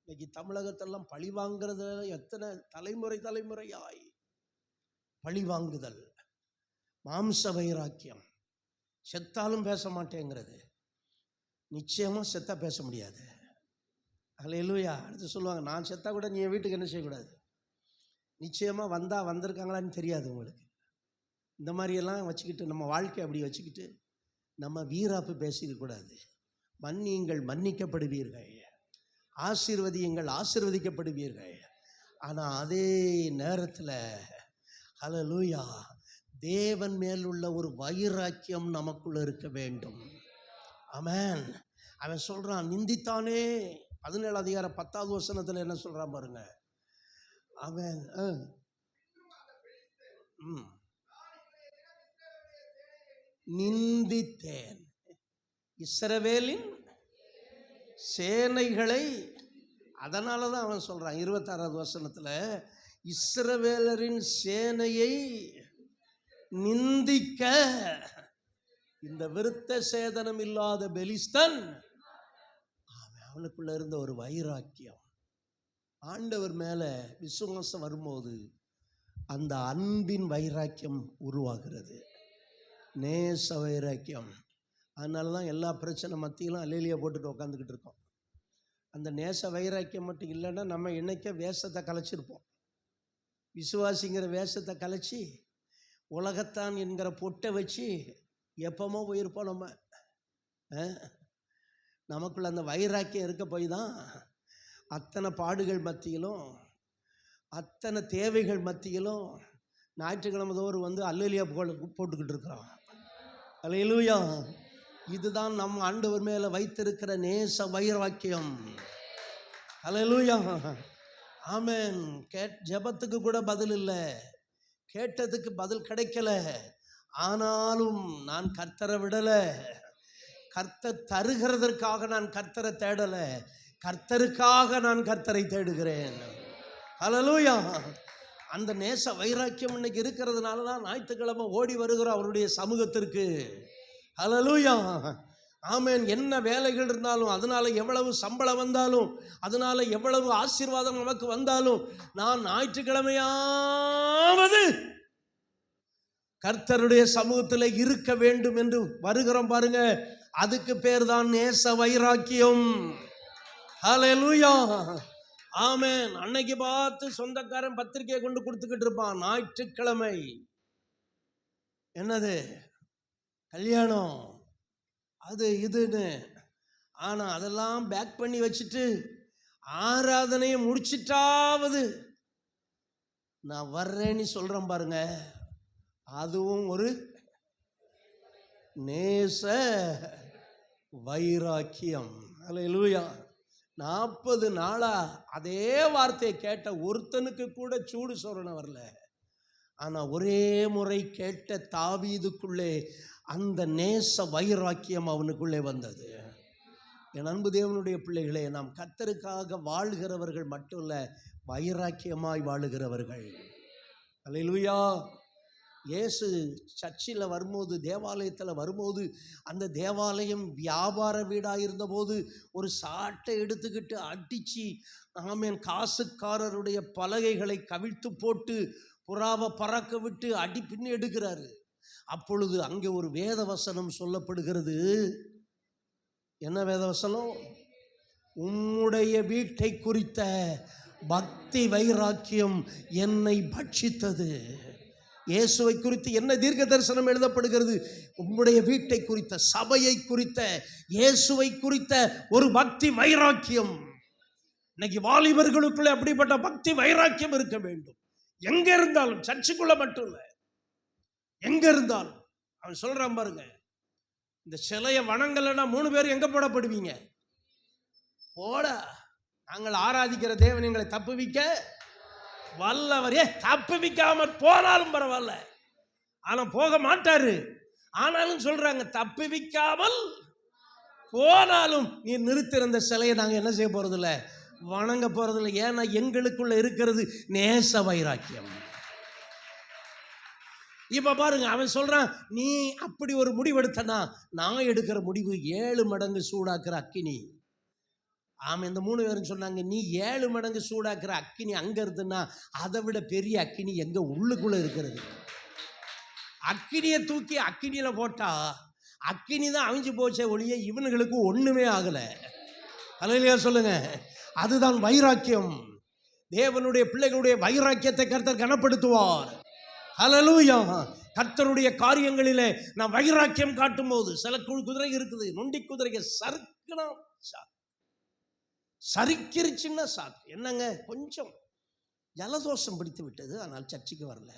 இன்னைக்கு தமிழகத்தெல்லாம் பழி வாங்குறது எத்தனை தலைமுறையாய் பழி வாங்குதல், மாம்ச வைராக்கியம். செத்தாலும் பேச மாட்டேங்கிறது. நிச்சயமாக செத்தா பேச முடியாது. ஹல்லேலூயா. அடுத்து சொல்லுவாங்க, நான் செத்தா கூட நீ என் வீட்டுக்கு என்ன செய்யக்கூடாது. நிச்சயமாக வந்திருக்காங்களான்னு தெரியாது உங்களுக்கு. இந்த மாதிரியெல்லாம் வச்சுக்கிட்டு நம்ம வாழ்க்கை அப்படி வச்சுக்கிட்டு நம்ம வீராப்பு பேசிடக்கூடாது. மன்னியுங்கள், மன்னிக்கப்படுவீர்கள். ஆசீர்வதியுங்கள், ஆசீர்வதிக்கப்படுவீர்கள். ஆனால் அதே நேரத்தில் ஹல்லேலூயா, தேவன் மேல் உள்ள ஒரு வைராக்கியம் நமக்குள்ள இருக்க வேண்டும். ஆமென். அவன் சொல்றான், நிந்தித்தானே. 17 அதிகாரம் 10வது வசனத்தில் என்ன சொல்றான் பாருங்க. அவன் நிந்தித்தேன் இஸ்ரவேலின் சேனைகளை. அதனால தான் அவன் சொல்றான் 26வது வசனத்தில், இஸ்ரவேலரின் சேனையை நிந்திக்க இந்த விருத்த சேதனம் இல்லாத பெலிஸ்தன். அவனுக்குள்ள இருந்த ஒரு வைராக்கியம், ஆண்டவர் மேல விசுவாசம் வரும்போது அந்த அன்பின் வைராக்கியம் உருவாகிறது, நேச வைராக்கியம். அதனால தான் எல்லா பிரச்சனை மத்தியிலும் அல்லேலியா போட்டுட்டு உட்காந்துக்கிட்டு இருக்கோம். அந்த நேச வைராக்கியம் மட்டும் இல்லைன்னா நம்ம இன்னைக்கே வேஷத்தை கலைச்சிருப்போம். விசுவாசிங்கிற வேஷத்தை கலைச்சி உலகத்தான் என்கிற பொட்டை வச்சு எப்பமோ போயிருப்போம். நமக்குள்ள அந்த வைராக்கியம் இருக்க போய் தான் அத்தனை பாடுகள் மத்தியிலும் அத்தனை தேவைகள் மத்தியிலும் ஞாயிற்றுக்கிழமை தோறும் அல்லேலியா போட்டுக்கிட்டு இருக்கிறோம். அல்லேலூயா. இதுதான் நம் ஆண்டவர் மேலே வைத்திருக்கிற நேச வைராக்கியம். அல்லேலூயா. ஆமென். ஜெபத்துக்கு கூட பதில் இல்லை, கேட்டதுக்கு பதில் கிடைக்கல. ஆனாலும் நான் கர்த்தரை விடலை. கர்த்தர் தருகிறதற்காக நான் கர்த்தரை தேடலை, கர்த்தருக்காக நான் கர்த்தரை தேடுகிறேன். ஹல்லேலூயா. அந்த நேச வைராக்கியம் இன்னைக்கு இருக்கிறதுனால தான் ஞாயிற்றுக்கிழமை ஓடி வருகிறோம் அவருடைய சமூகத்திற்கு. ஹல்லேலூயா. ஆமென். என்ன வேலைகள் இருந்தாலும், அதனால எவ்வளவு சம்பளம் வந்தாலும், அதனால எவ்வளவு ஆசீர்வாதம் நமக்கு வந்தாலும், நான் ஞாயிற்றுக்கிழமையாவது கர்த்தருடைய சமூகத்தில் இருக்க வேண்டும் என்று வருகிறோம் பாருங்க. அதுக்கு பேர் தான் நேச வைராக்கியம். ஹல்லேலூயா. ஆமென். அன்னைக்கு பார்த்து சொந்தக்காரன் பத்திரிக்கையை கொண்டு கொடுத்துக்கிட்டு இருப்பான், ஞாயிற்றுக்கிழமை என்னது கல்யாணம் அது இதுன்னு. ஆனா அதெல்லாம் பேக் பண்ணி வச்சுட்டு ஆராதனையை முடிச்சிட்டாவது நான் வர்றேன்னு சொல்றேன் பாருங்க. அதுவும் ஒரு நேச வைராக்கியம். அல்லேலூயா. 40 நாளா அதே வார்த்தையை கேட்ட ஒருத்தனுக்கு கூட சூடு சொரணை வரல. ஆனா ஒரே முறை கேட்ட தாவீதுக்குள்ளே அந்த நேச வைராக்கியம் அவனுக்குள்ளே வந்தது. என் அன்பு தேவனுடைய பிள்ளைகளே, நாம் கர்த்தருக்காக வாழ்கிறவர்கள் மட்டும் இல்ல, வைராக்கியமாய் வாழுகிறவர்கள். அல்லேலூயா. இயேசு சர்ச்சில் வரும்போது, தேவாலயத்தில் வரும்போது, அந்த தேவாலயம் வியாபார வீடாக இருந்தபோது ஒரு சாட்டை எடுத்துக்கிட்டு அடித்து, ஆமென், காசுக்காரருடைய பலகைகளை கவிழ்த்து போட்டு புறாவை பறக்க விட்டு அடி பின்னி எடுக்கிறாரு. அப்பொழுது அங்கே ஒரு வேத வசனம் சொல்லப்படுகிறது. என்ன வேத வசனம்? உம்முடைய வீட்டை குறித்த பக்தி வைராக்கியம் என்னை பட்சித்தது. இயேசுவை குறித்து என்ன தீர்க்க தரிசனம் எழுதப்படுகிறது? உம்முடைய வீட்டை குறித்த, சபையை குறித்த, இயேசுவை குறித்த ஒரு பக்தி வைராக்கியம். இன்னைக்கு வாலிபர்களுக்குள்ள அப்படிப்பட்ட பக்தி வைராக்கியம் இருக்க வேண்டும். எங்க இருந்தாலும், சர்ச்சுக்குள்ள மட்டும் இல்ல, எங்க இருந்தாலும். அவன் சொல்றான் பாருங்க, இந்த சிலையை வணங்கலைன்னா 3 பேர் எங்க போடப்படுவீங்க? போட. நாங்கள் ஆராதிக்கிற தேவன் எங்களை தப்புவிக்க வல்லவர். தப்புவிக்காம போனாலும் பரவாயில்ல, ஆனா போக மாட்டாரு. ஆனாலும் சொல்றாங்க, தப்புவிக்காமல் போனாலும் நீ நிறுத்திருந்த சிலையை நாங்கள் என்ன செய்ய போறதில்ல, வணங்க போறதில்லை. ஏன்னா எங்களுக்குள்ள இருக்கிறது நேச வைராக்கியம். இப்ப பாருங்க, அவன் சொல்றான், நீ அப்படி ஒரு முடிவெடுத்தனா நான் எடுக்கிற முடிவு 7 மடங்கு சூடாக்குற அக்கினி. ஆமாம், இந்த 3 பேரும் சொன்னாங்க, நீ 7 மடங்கு சூடாக்குற அக்கினி அங்க இருந்துன்னா அதை விட பெரிய அக்கினி எங்க உள்ளுக்குள்ள இருக்கிறது. அக்கினியை தூக்கி அக்கினியில போட்டா அக்கினி தான் அவிஞ்சு போச்சே ஒழிய இவனுங்களுக்கு ஒண்ணுமே ஆகல. அல்லேலூயா சொல்லுங்க. அதுதான் வைராக்கியம். தேவனுடைய பிள்ளைகளுடைய வைராக்கியத்தை கர்த்தர் கனப்படுத்துவார். அல்லேலூயா. கர்த்தருடைய காரியங்களிலே நான் வைராக்கியம் காட்டும் போது, சில குதிரை இருக்குது, நொண்டி குதிரைக்கு சறுக்கணும், சரிக்கிருச்சுன்னா சாக்கு. என்னங்க, கொஞ்சம் ஜலதோஷம் பிடித்து விட்டது, ஆனால் சர்ச்சைக்கு வரல.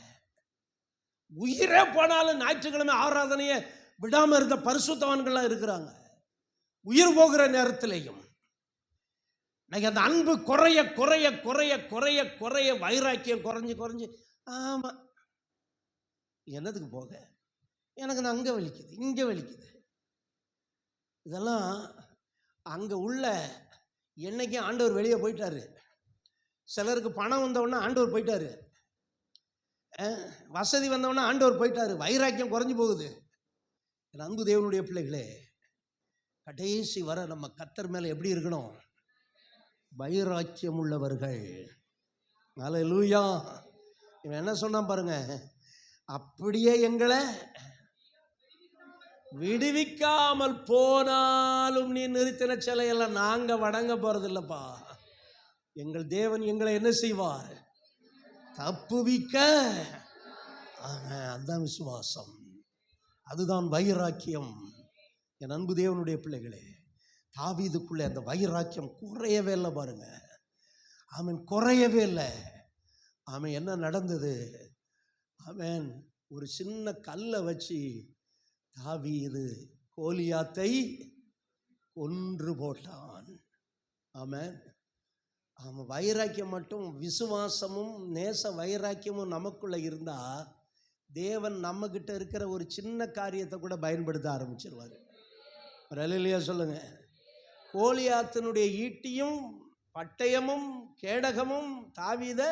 உயிரே போனாலும் ஞாயிற்றுக்கிழமை ஆராதனையை விடாம இருந்த பரிசுத்தவான்கள்லாம் இருக்கிறாங்க. உயிர் போகிற நேரத்திலையும் அந்த அன்பு குறைய குறைய குறைய குறைய குறைய வைராக்கியம் குறைஞ்சு குறைஞ்சு, ஆமா என்னதுக்கு போக, எனக்கு நான் அங்கே வலிக்குது இங்கே வலிக்குது, இதெல்லாம் அங்கே உள்ள என்னைக்கும் ஆண்டவர் வெளியே போயிட்டாரு. சிலருக்கு பணம் வந்தவுடனே ஆண்டவர் போயிட்டாரு, வசதி வந்தவுடனே ஆண்டவர் போயிட்டாரு, வைராக்கியம் குறைஞ்சு போகுது. அன்பு தேவனுடைய பிள்ளைகளே, கடைசி வர நம்ம கர்த்தர் மேலே எப்படி இருக்கணும், வைராக்கியம் உள்ளவர்கள். அல்லேலூயா. இவன் என்ன சொன்னான் பாருங்க, அப்படியே எங்களை விடுவிக்காமல் போனாலும் நீ நிறுத்தின சிலையெல்லாம் நாங்க வணங்க போறதில்லப்பா. எங்கள் தேவன் எங்களை என்ன செய்வார், தப்புவிக்க. அதுதான் விசுவாசம், அதுதான் வைராக்கியம். என் அன்பு தேவனுடைய பிள்ளைகளே, தாவீதுக்குள்ளே அந்த வைராக்கியம் குறையவே இல்லை பாருங்க. அவன் குறையவே இல்லை. அவன் என்ன நடந்தது, அவன் ஒரு சின்ன கல்லை வச்சு தாவீது கோலியாத்தை கொன்று போட்டான். ஆமென். அவன் வைராக்கியம் மட்டும், விசுவாசமும் நேச வைராக்கியமும் நமக்குள்ள இருந்தா தேவன் நம்ம கிட்ட இருக்கிற ஒரு சின்ன காரியத்தை கூட பயன்படுத்த ஆரம்பிச்சிருவாரு. அல்லேலூயா சொல்லுங்க. கோலியாத்தினுடைய ஈட்டியும் பட்டயமும் கேடகமும் தாவீத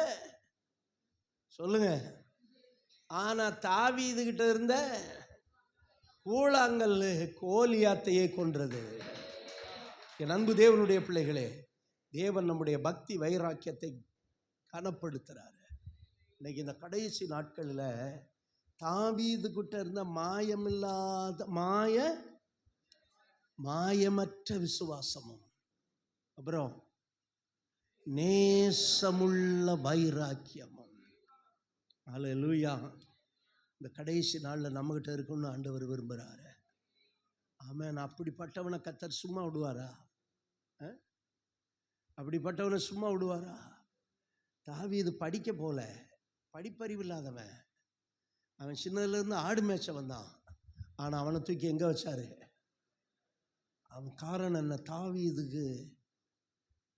சொல்லுங்க, ஆனா தாவீது கிட்ட இருந்த கூழாங்கல் கோலியாத்தையே கொன்றது. என் அன்பு தேவனுடைய பிள்ளைகளே, தேவன் நம்முடைய பக்தி வைராக்கியத்தை கனப்படுத்துறாரு. இன்னைக்கு இந்த கடைசி நாட்களில் தாவீது கிட்ட இருந்த மாயமில்லாத மாயமற்ற விசுவாசமும், அப்புறம் நேசமுள்ள வைராக்கியமும். அல்லேலூயா. இந்த கடைசி நாளில் நம்மகிட்ட இருக்கணும்னு ஆண்டவர் விரும்புகிறாரு. ஆமென். அப்படிப்பட்டவனை கர்த்தர் சும்மா விடுவாரா? அப்படிப்பட்டவனை சும்மா விடுவாரா? தாவீது படிக்க போல, படிப்பறிவு இல்லாதவன். அவன் சின்னதுலேருந்து ஆடு மேய்ச்ச வந்தான். ஆனால் அவனை தூக்கி எங்கே வச்சாரு? அவன் காரணம் என்ன? தாவீதுக்கு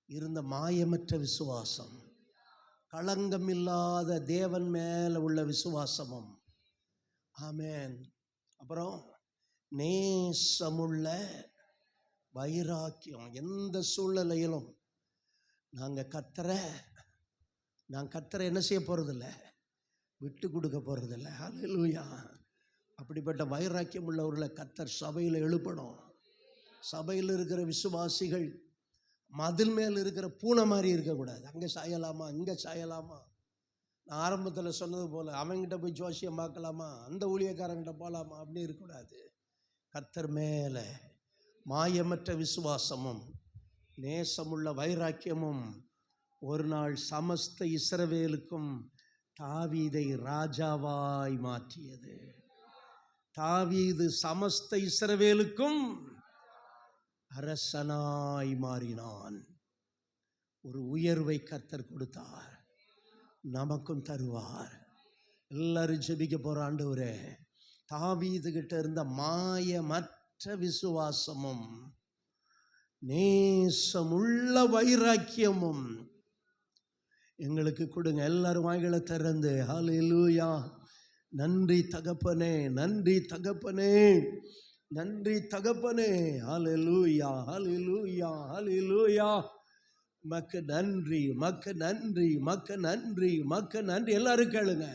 இருந்த மாயமற்ற விசுவாசம், களங்கம் இல்லாத தேவன் மேல உள்ள விசுவாசமும். ஆமென். அப்புறம் நேசமுள்ள வைராக்கியம். எந்த சூழ்நிலையிலும் நான் கர்த்தரை என்ன செய்ய போறதில்லை, விட்டு கொடுக்க போறதில்லை. அல்லேலூயா. அப்படிப்பட்ட வைராக்கியம் உள்ளவர்களை கர்த்தர் சபையில் எழுப்பணும். சபையில் இருக்கிற விசுவாசிகள் மதில் மேல் இருக்கிற பூனை மாதிரி இருக்கக்கூடாது. அங்கே சாயலாமா இங்கே சாயலாமா. நான் ஆரம்பத்தில் சொன்னது போல் அவங்ககிட்ட போய் ஜோசியம் பார்க்கலாமா, அந்த ஊழியக்காரங்கிட்ட போகலாமா, அப்படி இருக்கக்கூடாது. கர்த்தர் மேலே மாயமற்ற விசுவாசமும் நேசமுள்ள வைராக்கியமும் ஒரு நாள் சமஸ்த இஸ்ரவேலுக்கும் தாவீதை ராஜாவாய் மாற்றியது. தாவீது சமஸ்த இஸ்ரவேலுக்கும் அரசனாய் மாறினான். ஒரு உயர்வை கர்த்தர் கொடுத்தார், நமக்கும் தருவார். எல்லாரும் ஜெபிக்க போற. ஆண்டவரே, தாவீது கிட்ட இருந்த மாயமற்ற விசுவாசமும் நேசமுள்ள வைராக்கியமும் எங்களுக்கு கொடுங்க. எல்லாரும் வாய்களை திறந்து ஹல்லேலூயா. நன்றி தகப்பனே, நன்றி தகப்பனே, நன்றி தகப்பனே. ஹல்லேலூயா, ஹல்லேலூயா, ஹல்லேலூயா. மக்க நன்றி, மக்க நன்றி, மக்க நன்றி, மக்க நன்றி. எல்லாரும் கேளுங்க.